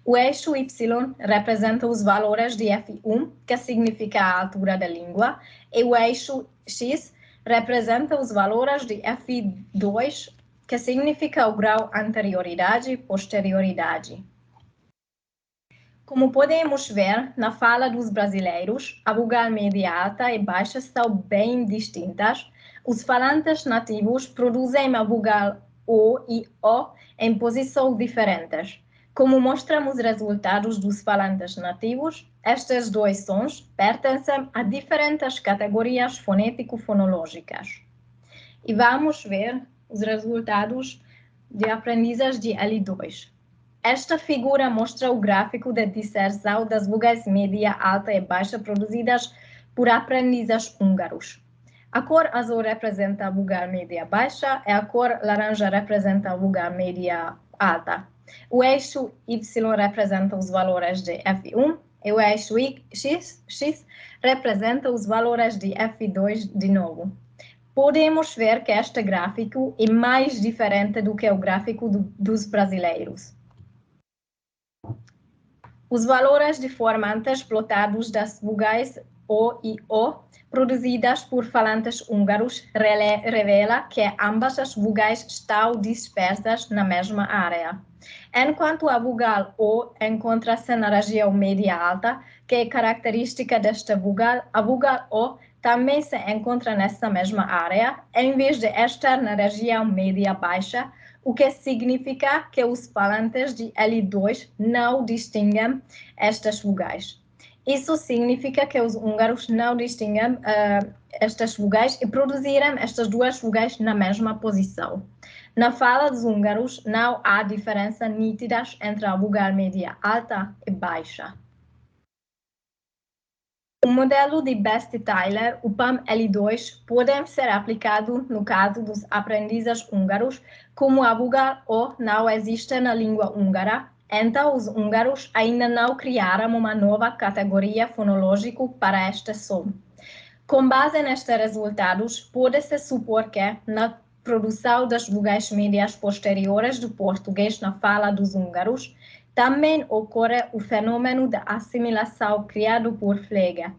O eixo Y representa os valores de F1, que significa a altura da língua, e o eixo X representa os valores de F2, que significa o grau anterioridade e posterioridade. Como podemos ver, na fala dos brasileiros, a vogal média alta e baixa são bem distintas. Os falantes nativos produzem a vogal O e O em posições diferentes. Como mostram os resultados dos falantes nativos, estes dois sons pertencem a diferentes categorias fonético-fonológicas. E vamos ver os resultados de aprendizagem de L2. Esta figura mostra o gráfico de disseção das vogais média, alta e baixa produzidas por aprendizes húngaros. A cor azul representa a vogal média baixa e a cor laranja representa a vogal média alta. O eixo Y representa os valores de F1 e o eixo X representa os valores de F2 de novo. podemos ver que este gráfico é mais diferente do que o gráfico dos brasileiros. Os valores de formantes plotados das vogais O e O, produzidas por falantes húngaros, revela que ambas as vogais estão dispersas na mesma área. Enquanto a vogal O encontra-se na região média alta, que é característica desta vogal, a vogal O também se encontra nessa mesma área, em vez de estar na região média baixa, o que significa que os falantes de L2 não distinguem estas vogais. Isso significa que os húngaros não distinguem estas vogais e produziram estas duas vogais na mesma posição. Na fala dos húngaros, não há diferença nítida entre a vogal média alta e baixa. O modelo de Best-Tyler, o PAM-L2, pode ser aplicado no caso dos aprendizes húngaros, como a vogal O não existe na língua húngara, então os húngaros ainda não criaram uma nova categoria fonológica para este som. Com base nestes resultados, pode-se supor que, na produção das vogais médias posteriores do português na fala dos húngaros, também ocorre o fenômeno da assimilação criado por Frege.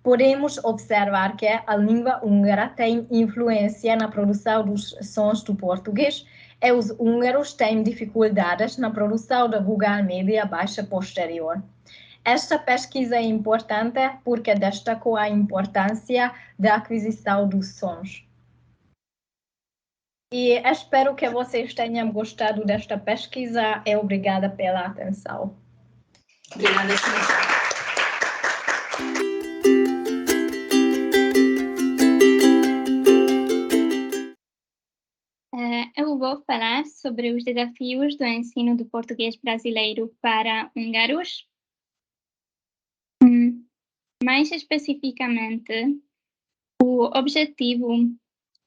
Podemos observar que a língua húngara tem influência na produção dos sons do português e os húngaros têm dificuldades na produção da vogal média baixa posterior. Esta pesquisa é importante porque destacou a importância da aquisição dos sons. E espero que vocês tenham gostado desta pesquisa e obrigada pela atenção. Obrigada, Cíntia. Eu vou falar sobre os desafios do ensino do português brasileiro para húngaros. Mais especificamente, o objetivo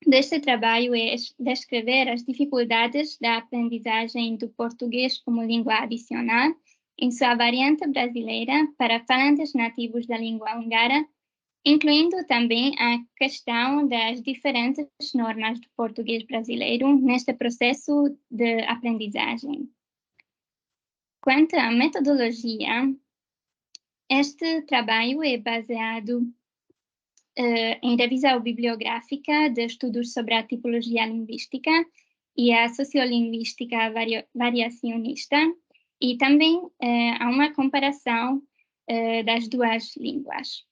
deste trabalho é descrever as dificuldades da aprendizagem do português como língua adicional em sua variante brasileira para falantes nativos da língua húngara, incluindo também a questão das diferentes normas do português brasileiro neste processo de aprendizagem. Quanto à metodologia, este trabalho é baseado em revisão bibliográfica de estudos sobre a tipologia linguística e a sociolinguística variacionista, e também há uma comparação das duas línguas.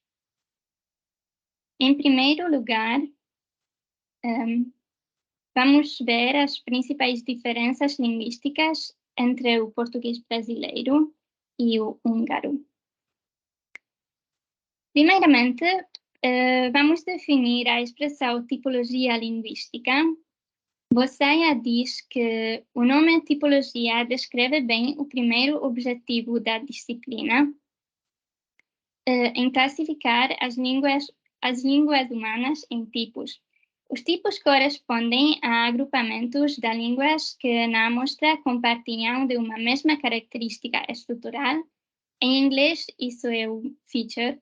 Em primeiro lugar, vamos ver as principais diferenças linguísticas entre o português brasileiro e o húngaro. Primeiramente, vamos definir a expressão tipologia linguística. Você diz que o nome tipologia descreve bem o primeiro objetivo da disciplina, em classificar as línguas humanas em tipos. Os tipos correspondem a agrupamentos de línguas que na amostra compartilham de uma mesma característica estrutural. Em inglês, isso é o feature,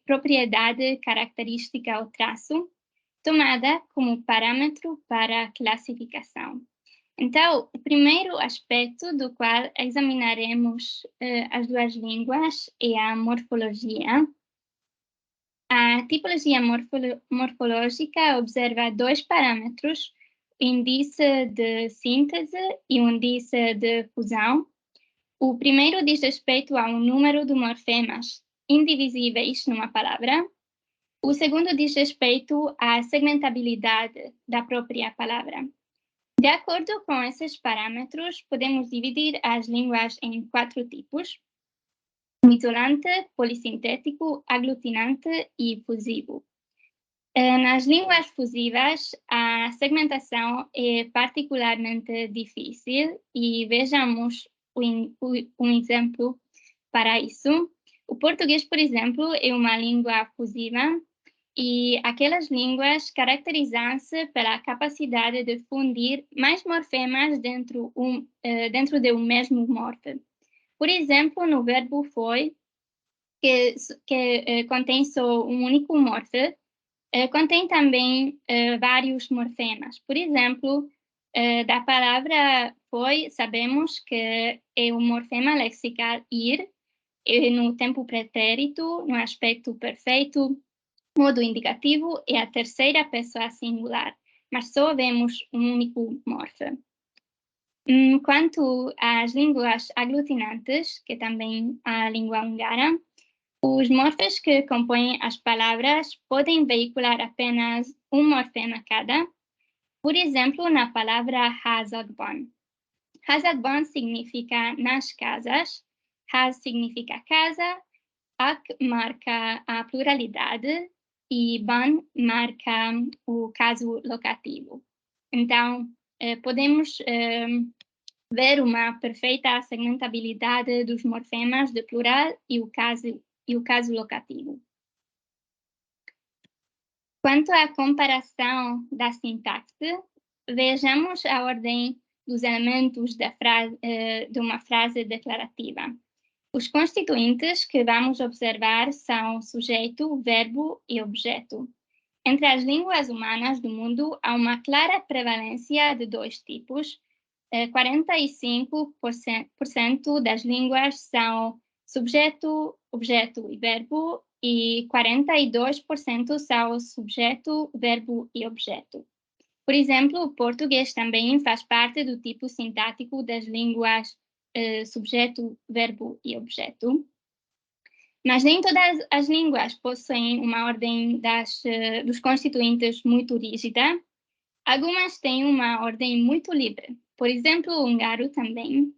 propriedade, característica ou traço, tomada como parâmetro para a classificação. Então, o primeiro aspecto do qual examinaremos as duas línguas é a morfologia. A tipologia morfológica observa dois parâmetros, o índice de síntese e o índice de fusão. O primeiro diz respeito ao número de morfemas indivisíveis numa palavra. O segundo diz respeito à segmentabilidade da própria palavra. De acordo com esses parâmetros, podemos dividir as línguas em 4 tipos: isolante, polissintético, aglutinante e fusivo. Nas línguas fusivas, a segmentação é particularmente difícil e vejamos um exemplo para isso. O português, por exemplo, é uma língua fusiva e aquelas línguas caracterizam-se pela capacidade de fundir mais morfemas dentro de um mesmo morfe. Por exemplo, no verbo foi, que contém só um único morfe, contém também vários morfemas. Por exemplo, da palavra foi, sabemos que é o morfema lexical ir, no tempo pretérito, no aspecto perfeito, modo indicativo e a terceira pessoa singular, mas só vemos um único morfema. Quanto às línguas aglutinantes, que também a língua húngara, os morfemas que compõem as palavras podem veicular apenas um morfema cada. Por exemplo, na palavra házakban. Házakban significa nas casas, ház significa casa, ak marca a pluralidade e ban marca o caso locativo. Então, podemos ver uma perfeita segmentabilidade dos morfemas de plural e o caso locativo. Quanto à comparação da sintaxe, vejamos a ordem dos elementos de uma frase declarativa. Os constituintes que vamos observar são sujeito, verbo e objeto. Entre as línguas humanas do mundo, há uma clara prevalência de dois tipos. 45% das línguas são subjeto, objeto e verbo, e 42% são subjeto, verbo e objeto. Por exemplo, o português também faz parte do tipo sintático das línguas subjeto, verbo e objeto. Mas nem todas as línguas possuem uma ordem dos constituintes muito rígida. Algumas têm uma ordem muito livre. Por exemplo, o húngaro também.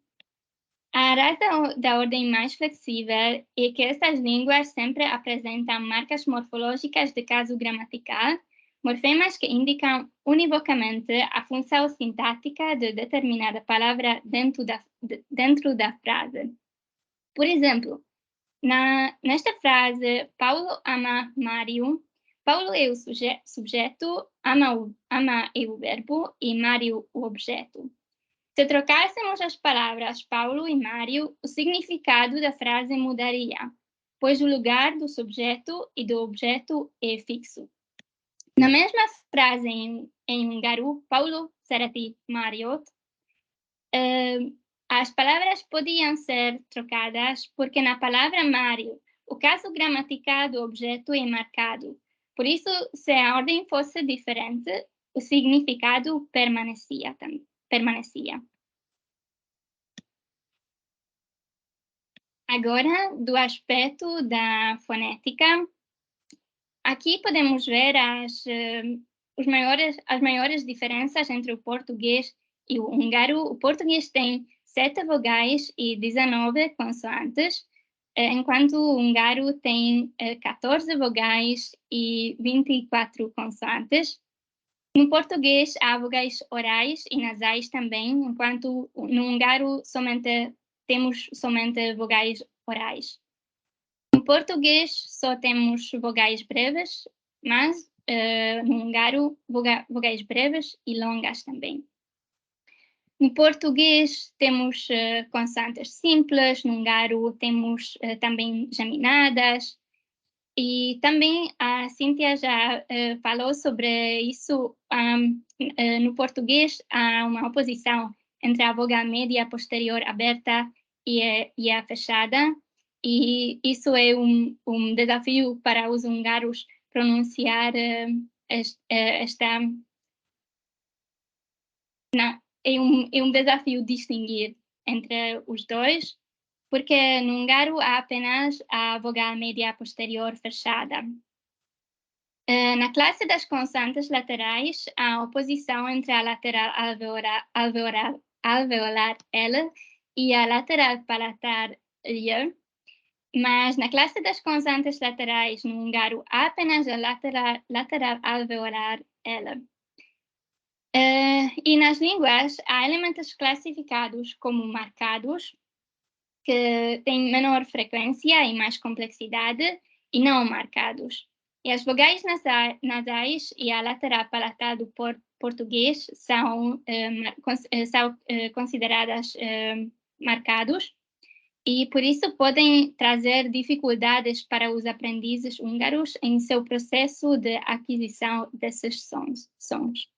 A razão da ordem mais flexível é que estas línguas sempre apresentam marcas morfológicas de caso gramatical, morfemas que indicam univocamente a função sintática de determinada palavra dentro da frase. Por exemplo, nesta frase, Paulo ama Mário, Paulo é o subjeto, ama é o verbo e Mário o objeto. Se trocássemos as palavras Paulo e Mário, o significado da frase mudaria, pois o lugar do subjeto e do objeto é fixo. Na mesma frase em húngaro, Paulo szereti Máriot, as palavras podiam ser trocadas porque na palavra Mário, o caso gramatical do objeto é marcado. Por isso, se a ordem fosse diferente, o significado permanecia. Agora, do aspecto da fonética, aqui podemos ver as maiores diferenças entre o português e o húngaro. O português tem 7 vogais e 19 consoantes, enquanto o húngaro tem 14 vogais e 24 consoantes. No português há vogais orais e nasais também, enquanto no húngaro temos somente vogais orais. No português só temos vogais breves, mas no húngaro vogais breves e longas também. No português temos consoantes simples, no húngaro temos também geminadas, e também a Cíntia já falou sobre isso. No português há uma oposição entre a vogal média posterior aberta e a fechada, e isso é um desafio para os húngaros pronunciar esta... Não, é um desafio distinguir entre os dois, porque no húngaro há apenas a vogal média posterior fechada. Na classe das consoantes laterais, há oposição entre a lateral alveolar L e a lateral palatar L, mas na classe das consoantes laterais no húngaro há apenas a lateral alveolar L. E nas línguas há elementos classificados como marcados, que têm menor frequência e mais complexidade, e não marcados. E as vogais nasais e a lateral palatal do português são consideradas marcados, e por isso podem trazer dificuldades para os aprendizes húngaros em seu processo de aquisição desses sons.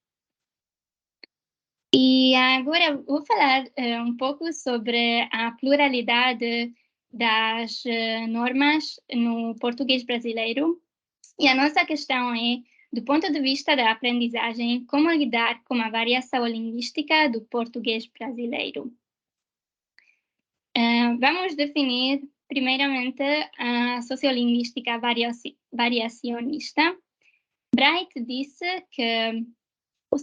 E agora vou falar um pouco sobre a pluralidade das normas no português brasileiro. E a nossa questão é, do ponto de vista da aprendizagem, como lidar com a variação linguística do português brasileiro. Vamos definir, primeiramente, a sociolinguística variacionista. Bright disse que o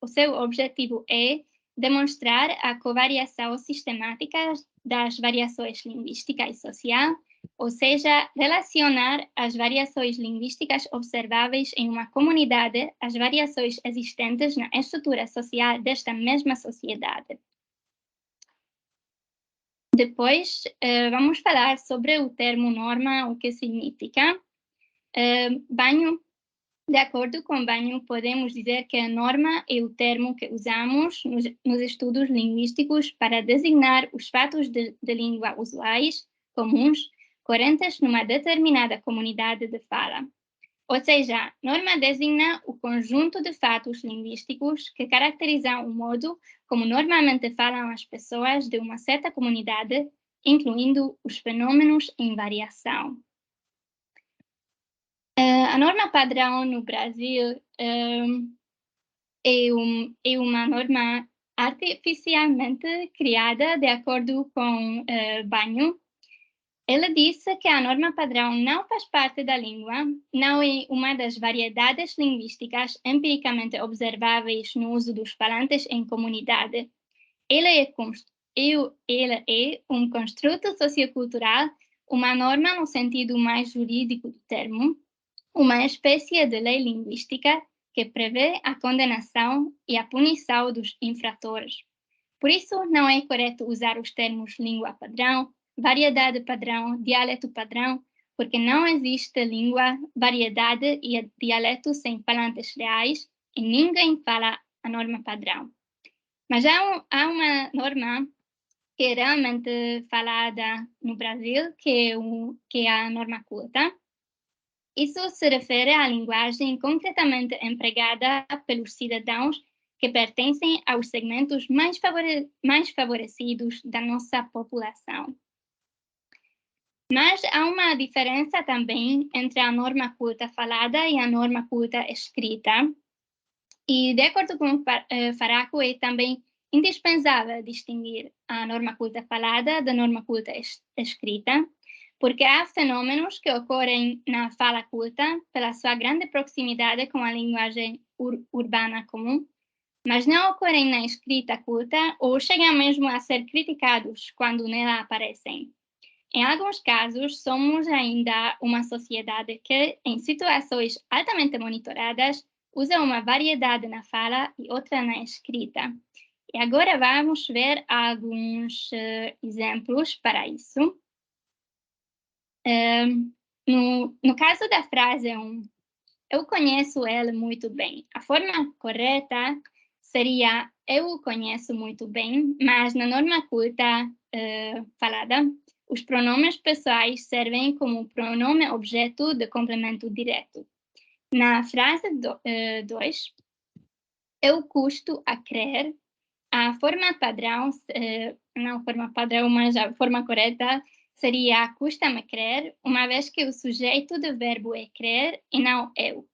seu objetivo é demonstrar a covariação sistemática das variações linguística e social, ou seja, relacionar as variações linguísticas observáveis em uma comunidade às variações existentes na estrutura social desta mesma sociedade. Depois, vamos falar sobre o termo norma, o que significa. De acordo com Banho, podemos dizer que a norma é o termo que usamos nos estudos linguísticos para designar os fatos de língua usuais, comuns, correntes numa determinada comunidade de fala. Ou seja, norma designa o conjunto de fatos linguísticos que caracterizam o modo como normalmente falam as pessoas de uma certa comunidade, incluindo os fenômenos em variação. A norma padrão no Brasil é uma norma artificialmente criada de acordo com Banho. Ela disse que a norma padrão não faz parte da língua, não é uma das variedades linguísticas empiricamente observáveis no uso dos falantes em comunidade. Ela é um construto sociocultural, uma norma no sentido mais jurídico do termo, uma espécie de lei linguística que prevê a condenação e a punição dos infratores. Por isso, não é correto usar os termos língua padrão, variedade padrão, dialeto padrão, porque não existe língua, variedade e dialeto sem falantes reais e ninguém fala a norma padrão. Mas há uma norma que é realmente falada no Brasil, que é a norma culta. Isso se refere à linguagem concretamente empregada pelos cidadãos que pertencem aos segmentos mais favorecidos da nossa população. Mas há uma diferença também entre a norma culta falada e a norma culta escrita. E, de acordo com Faraco, é também indispensável distinguir a norma culta falada da norma culta escrita, porque há fenômenos que ocorrem na fala culta pela sua grande proximidade com a linguagem urbana comum, mas não ocorrem na escrita culta ou chegam mesmo a ser criticados quando nela aparecem. Em alguns casos, somos ainda uma sociedade que, em situações altamente monitoradas, usa uma variedade na fala e outra na escrita. E agora vamos ver alguns exemplos para isso. No caso da frase 1, eu conheço ele muito bem. A forma correta seria eu o conheço muito bem, mas na norma culta falada, os pronomes pessoais servem como pronome objeto de complemento direto. Na frase 2, eu custo a crer, a forma padrão, não forma padrão, mas a forma correta seria custa-me crer, uma vez que o sujeito do verbo é crer e não eu.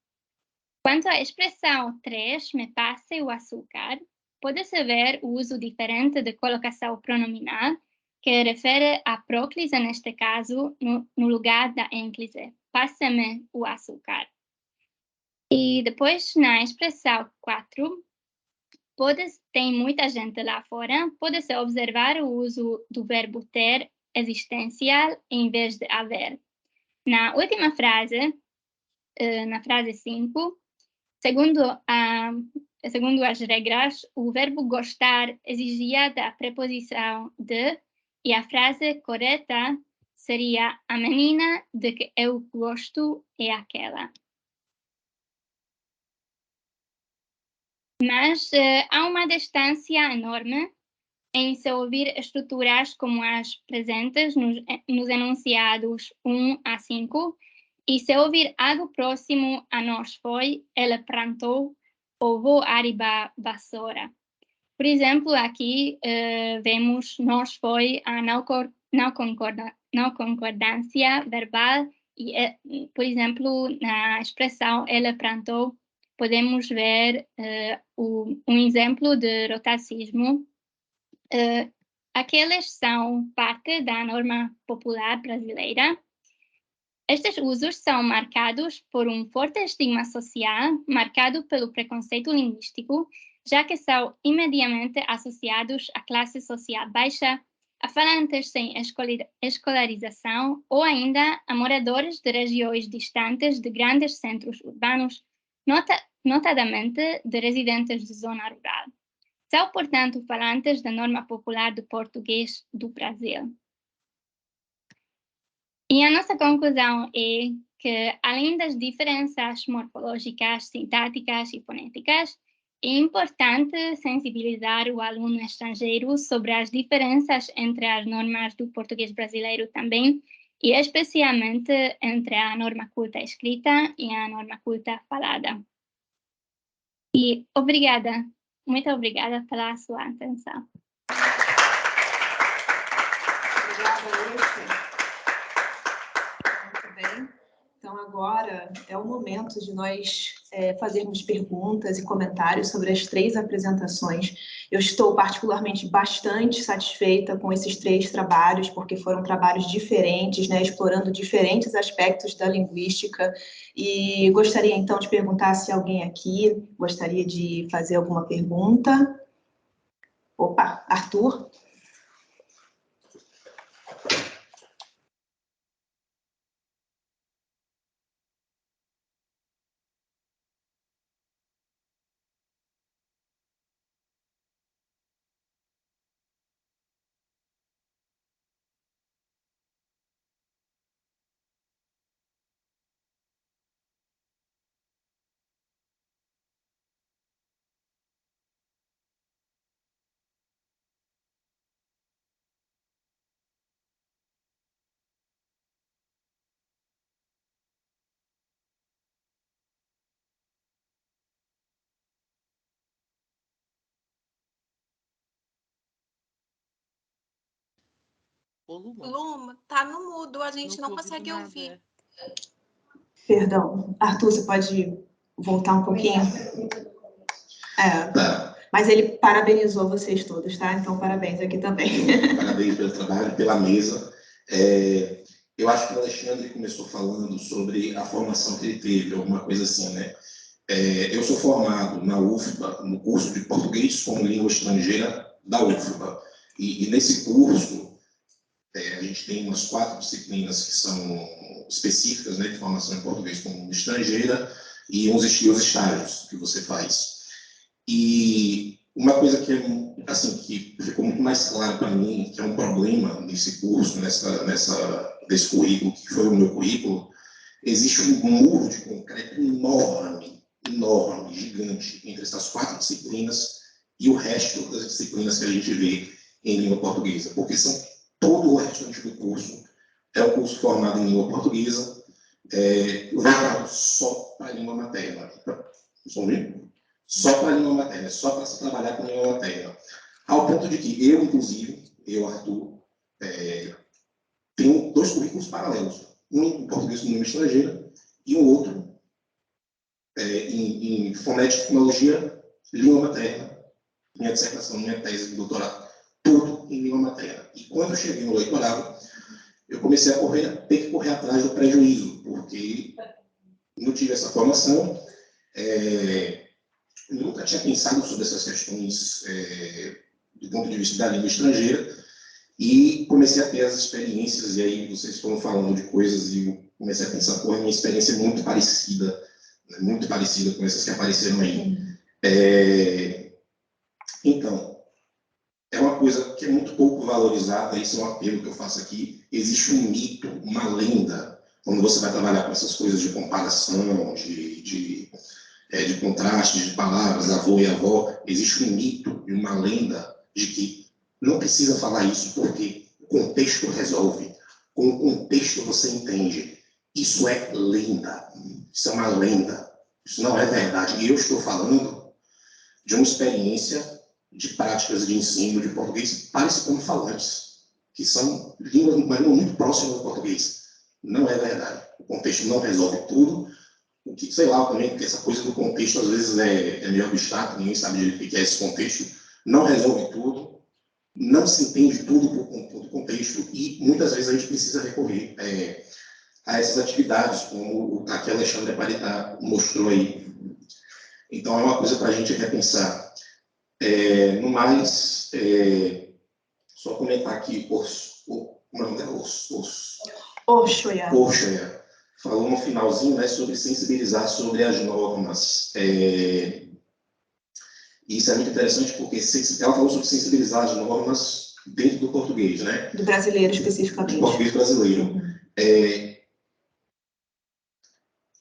Quanto à expressão 3, me passe o açúcar, pode-se ver o uso diferente de colocação pronominal, que refere à próclise, neste caso, no lugar da ênclise. Passe-me o açúcar. E depois, na expressão 4, tem muita gente lá fora, pode-se observar o uso do verbo ter existencial em vez de haver. Na última frase, na frase 5, segundo as regras, o verbo gostar exigia da preposição de, e a frase correta seria a menina de que eu gosto é aquela. Mas há uma distância enorme em se ouvir estruturas como as presentes nos enunciados 1 a 5, e se ouvir algo próximo a nós foi, ela prantou, ou vou arriba vassoura. Por exemplo, aqui vemos nós foi a não concordância verbal e, por exemplo, na expressão ela prantou, podemos ver um exemplo de rotacismo. Aqueles são parte da norma popular brasileira. Estes usos são marcados por um forte estigma social, marcado pelo preconceito linguístico, já que são imediatamente associados à classe social baixa, a falantes sem escolarização ou ainda a moradores de regiões distantes de grandes centros urbanos, notadamente de residentes de zona rural. São, portanto, falantes da norma popular do português do Brasil. E a nossa conclusão é que, além das diferenças morfológicas, sintáticas e fonéticas, é importante sensibilizar o aluno estrangeiro sobre as diferenças entre as normas do português brasileiro também, e especialmente entre a norma culta escrita e a norma culta falada. E obrigada, muito obrigada pela sua atenção. Obrigada, Lúcia. Muito bem. Então, agora é o momento de nós fazermos perguntas e comentários sobre as 3 apresentações. Eu estou particularmente bastante satisfeita com esses 3 trabalhos, porque foram trabalhos diferentes, né, explorando diferentes aspectos da linguística. E gostaria, então, de perguntar se alguém aqui gostaria de fazer alguma pergunta. Opa, Arthur. Ô, Luma. Luma, tá no mudo, a gente não consegue nada, ouvir. Perdão, Arthur, você pode voltar um pouquinho? Mas ele parabenizou vocês todos, tá? Então, parabéns aqui também. Parabéns pelo trabalho, pela mesa. Eu acho que o Alexandre começou falando sobre a formação que ele teve, alguma coisa assim, né? Eu sou formado na UFBA, no curso de Português como Língua Estrangeira da UFBA. E nesse curso, a gente tem umas 4 disciplinas que são específicas, né, de formação em português como língua estrangeira e uns estágios que você faz. E uma coisa que, assim, que ficou muito mais claro para mim, que é um problema nesse curso, desse currículo, que foi o meu currículo, existe um muro de concreto enorme, gigante, entre essas 4 disciplinas e o resto das disciplinas que a gente vê em língua portuguesa, porque todo o restante do curso é um curso formado em língua portuguesa, voltado só para a língua materna. Só para a língua materna, só para se trabalhar com a língua materna. Ao ponto de que eu, Arthur, tenho 2 currículos paralelos. Um em português como língua estrangeira e um outro em fonética e fonologia, língua materna. Minha dissertação, minha tese de doutorado, tudo em língua materna. E quando eu cheguei no doutorado, eu comecei a ter que correr atrás do prejuízo, porque não tive essa formação, nunca tinha pensado sobre essas questões do ponto de vista da língua estrangeira, e comecei a ter as experiências, e aí vocês foram falando de coisas, e eu comecei a pensar, minha experiência é muito parecida com essas que apareceram aí. Então, é uma coisa que é muito pouco valorizada, esse é um apelo que eu faço aqui. Existe um mito, uma lenda, quando você vai trabalhar com essas coisas de comparação, de contraste de palavras, avô e avó, existe um mito e uma lenda de que Não precisa falar isso, porque o contexto resolve. Com o contexto você entende. Isso é lenda. Isso é uma lenda. Isso não é verdade. E eu estou falando de uma experiência de práticas de ensino de português para hispanofalantes, que são línguas muito próximas do português. Não é verdade. O contexto não resolve tudo. O que, sei lá, também, porque essa coisa do contexto às vezes é meio abstrato, ninguém sabe direito o que é esse contexto. Não resolve tudo, não se entende tudo por contexto, e muitas vezes a gente precisa recorrer a essas atividades, como a que a Alexandra mostrou aí. Então, é uma coisa para a gente repensar. No mais, só comentar aqui, Oxoia falou no finalzinho, né, sobre sensibilizar sobre as normas. Isso é muito interessante, porque ela falou sobre sensibilizar as normas dentro do português, né? Do brasileiro, especificamente. Do português brasileiro.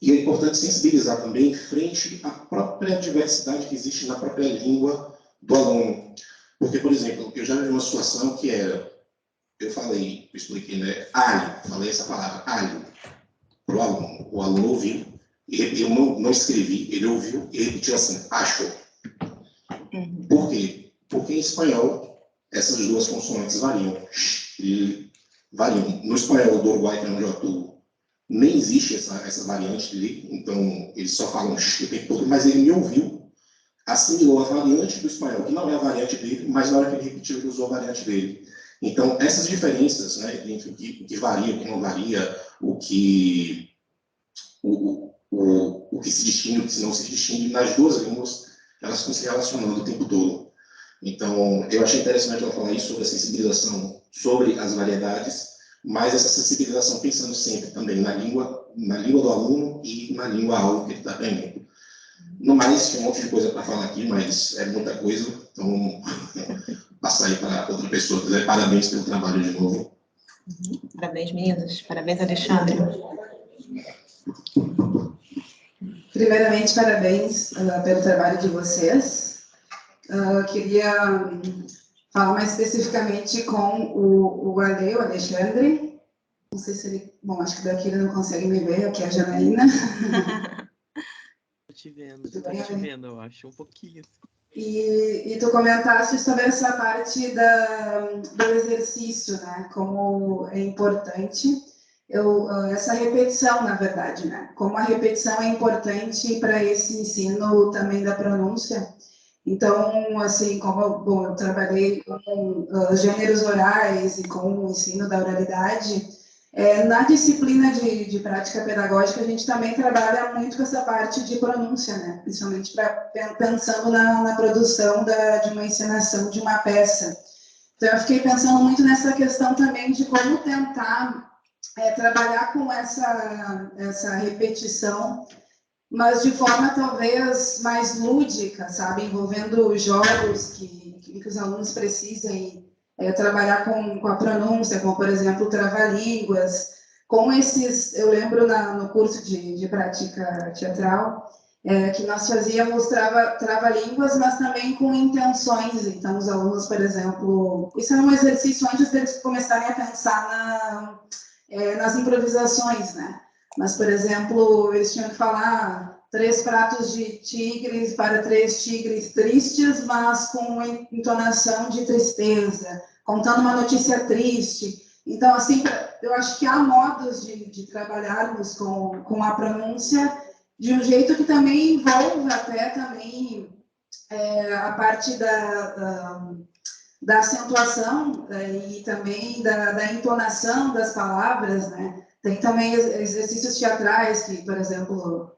E é importante sensibilizar também frente à própria diversidade que existe na própria língua do aluno. Porque, por exemplo, eu já vi uma situação que era, eu expliquei, né? Alho, falei essa palavra, alho, para o aluno. O aluno ouviu, eu não escrevi, ele ouviu e repetiu assim, acho. Por quê? Porque em espanhol, essas duas consoantes variam. No espanhol do Uruguai, que é onde eu atuo, nem existe essa variante dele, então eles só falam o tempo todo, mas ele me ouviu, assimilou a variante do espanhol, que não é a variante dele, mas na hora que ele repetiu, ele usou a variante dele. Então, essas diferenças, né, entre o que varia, o que não varia, o que se distingue, o que não se distingue, nas duas línguas, elas estão se relacionando o tempo todo. Então, eu achei interessante ela falar isso sobre a sensibilização, sobre as variedades, mas essa sensibilização pensando sempre também na língua do aluno e na língua aula que ele está aprendendo. No mais, tem um monte de coisa para falar aqui, mas é muita coisa, então passar aí para outra pessoa. Parabéns pelo trabalho de novo. Parabéns, meninas. Parabéns, Alexandre. Primeiramente, parabéns pelo trabalho de vocês. Queria falar mais especificamente com o Alexandre. Não sei se ele... Bom, acho que daqui ele não consegue me ver, aqui é a Janaína. Estou te vendo, eu acho, um pouquinho. E tu comentaste sobre essa parte do exercício, né? Como é importante... essa repetição, na verdade, né? Como a repetição é importante para esse ensino também da pronúncia. Então, assim, como eu trabalhei com gêneros orais e com o ensino da oralidade, na disciplina de prática pedagógica, a gente também trabalha muito com essa parte de pronúncia, né? Principalmente pensando na produção de uma encenação de uma peça. Então, eu fiquei pensando muito nessa questão também de como tentar trabalhar com essa repetição, mas de forma talvez mais lúdica, sabe? Envolvendo jogos que os alunos precisem trabalhar com a pronúncia, como, por exemplo, trava-línguas. Com esses, eu lembro no curso de prática teatral, que nós fazíamos trava-línguas, mas também com intenções. Então, os alunos, por exemplo, isso era um exercício antes deles começarem a pensar nas improvisações, né? Mas, por exemplo, eles tinham que falar 3 pratos de tigres para 3 tigres tristes, mas com entonação de tristeza, contando uma notícia triste. Então, assim, eu acho que há modos de trabalharmos com a pronúncia de um jeito que também envolve até também a parte da acentuação e também da entonação das palavras, né? Tem também exercícios teatrais que, por exemplo,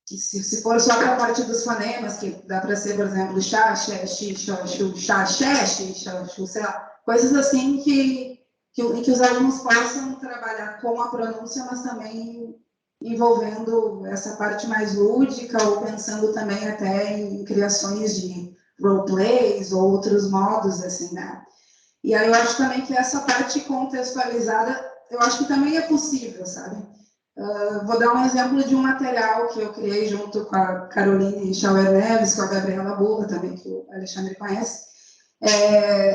que se for só para a parte dos fonemas, que dá para ser, por exemplo, chá, xé, xi, xó, xu, chá, xé, xi, xó, xu, sei lá, coisas assim que os alunos possam trabalhar com a pronúncia, mas também envolvendo essa parte mais lúdica ou pensando também até em criações de roleplays ou outros modos, assim, né? E aí eu acho também que essa parte contextualizada, eu acho que também é possível, sabe? Vou dar um exemplo de um material que eu criei junto com a Caroline Schauer Neves, com a Gabriela Burra também, que o Alexandre conhece,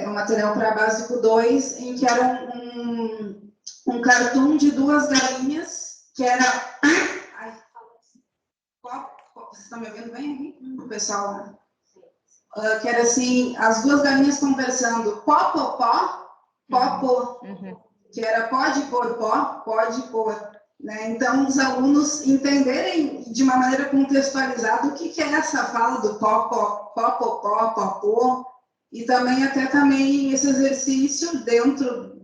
um material para básico 2, em que era um cartoon de duas galinhas, que era... Ai, vocês estão me ouvindo bem aqui? O pessoal... que era assim, as duas galinhas conversando, pó, pó, pó, pó, pó, que era pode pôr pó, pode pôr, né? Então, os alunos entenderem de uma maneira contextualizada o que é essa fala do pó, pó, pó, pó, pó, pó, pó, e também esse exercício dentro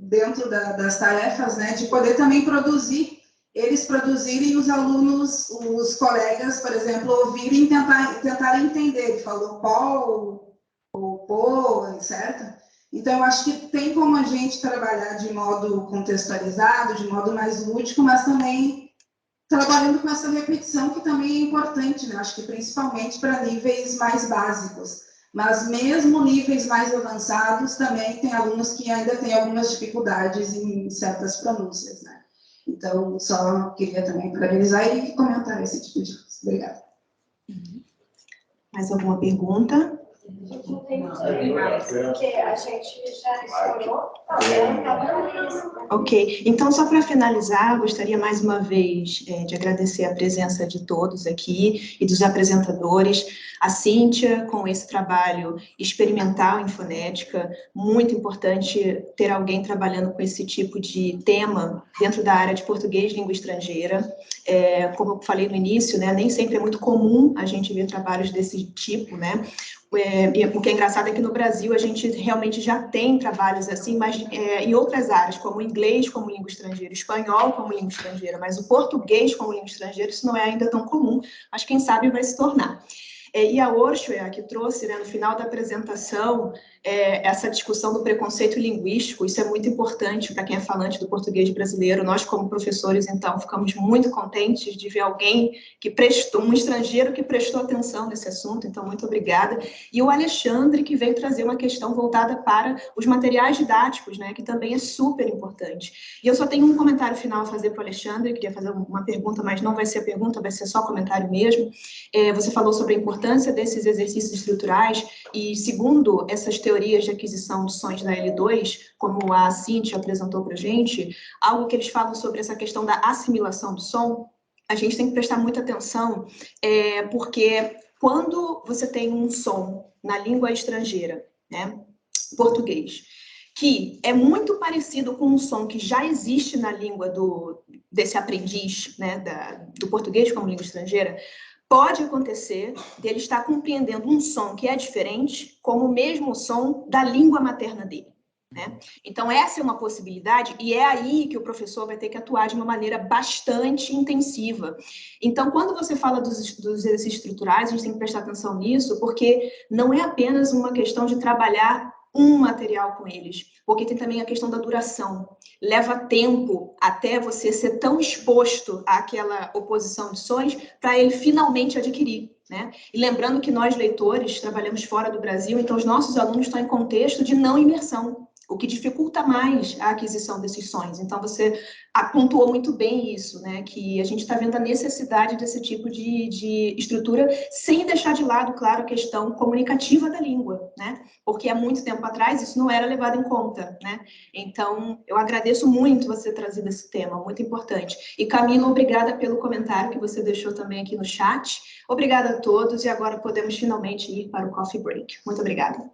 das tarefas, né, de poder também eles produzirem, os alunos, os colegas, por exemplo, ouvirem e tentarem entender. Ele falou pó ou pô, certo? Então, eu acho que tem como a gente trabalhar de modo contextualizado, de modo mais lúdico, mas também trabalhando com essa repetição, que também é importante, né? Acho que principalmente para níveis mais básicos. Mas mesmo níveis mais avançados, também tem alunos que ainda têm algumas dificuldades em certas pronúncias, né? Então, só queria também parabenizar e comentar esse tipo de coisa. Obrigada. Mais alguma pergunta? Porque a gente já estourou. Ok, então só para finalizar, gostaria mais uma vez de agradecer a presença de todos aqui e dos apresentadores, a Cíntia com esse trabalho experimental em fonética, muito importante ter alguém trabalhando com esse tipo de tema dentro da área de português língua estrangeira. Como eu falei no início, né, nem sempre é muito comum a gente ver trabalhos desse tipo, né? O que é engraçado é que no Brasil a gente realmente já tem trabalhos assim, mas em outras áreas, como inglês como língua estrangeira, espanhol como língua estrangeira, mas o português como língua estrangeira, isso não é ainda tão comum, mas quem sabe vai se tornar. E a Orshua, que trouxe, né, no final da apresentação, essa discussão do preconceito linguístico, isso é muito importante para quem é falante do português brasileiro. Nós, como professores, então, ficamos muito contentes de ver alguém um estrangeiro que prestou atenção nesse assunto, então, muito obrigada. E o Alexandre, que veio trazer uma questão voltada para os materiais didáticos, né, que também é super importante. E eu só tenho um comentário final a fazer para o Alexandre, queria fazer uma pergunta, mas não vai ser pergunta, vai ser só comentário mesmo. Você falou sobre a importância desses exercícios estruturais e, segundo essas teorias de aquisição de sons da L2, como a Cíntia apresentou para a gente, algo que eles falam sobre essa questão da assimilação do som, a gente tem que prestar muita atenção, porque quando você tem um som na língua estrangeira, né, português, que é muito parecido com um som que já existe na língua desse aprendiz, né, do português como língua estrangeira, pode acontecer dele estar compreendendo um som que é diferente, como o mesmo som da língua materna dele, né? Então, essa é uma possibilidade, e é aí que o professor vai ter que atuar de uma maneira bastante intensiva. Então, quando você fala dos exercícios estruturais, a gente tem que prestar atenção nisso, porque não é apenas uma questão de trabalhar um material com eles, porque tem também a questão da duração. Leva tempo até você ser tão exposto àquela oposição de sons para ele finalmente adquirir, né? E lembrando que nós, leitores, trabalhamos fora do Brasil, então os nossos alunos estão em contexto de não imersão, o que dificulta mais a aquisição desses sons. Então, você pontuou muito bem isso, né? Que a gente está vendo a necessidade desse tipo de estrutura, sem deixar de lado, claro, a questão comunicativa da língua, né? Porque há muito tempo atrás isso não era levado em conta, né? Então, eu agradeço muito você ter trazido esse tema, muito importante. E, Camila, obrigada pelo comentário que você deixou também aqui no chat. Obrigada a todos, e agora podemos finalmente ir para o coffee break. Muito obrigada.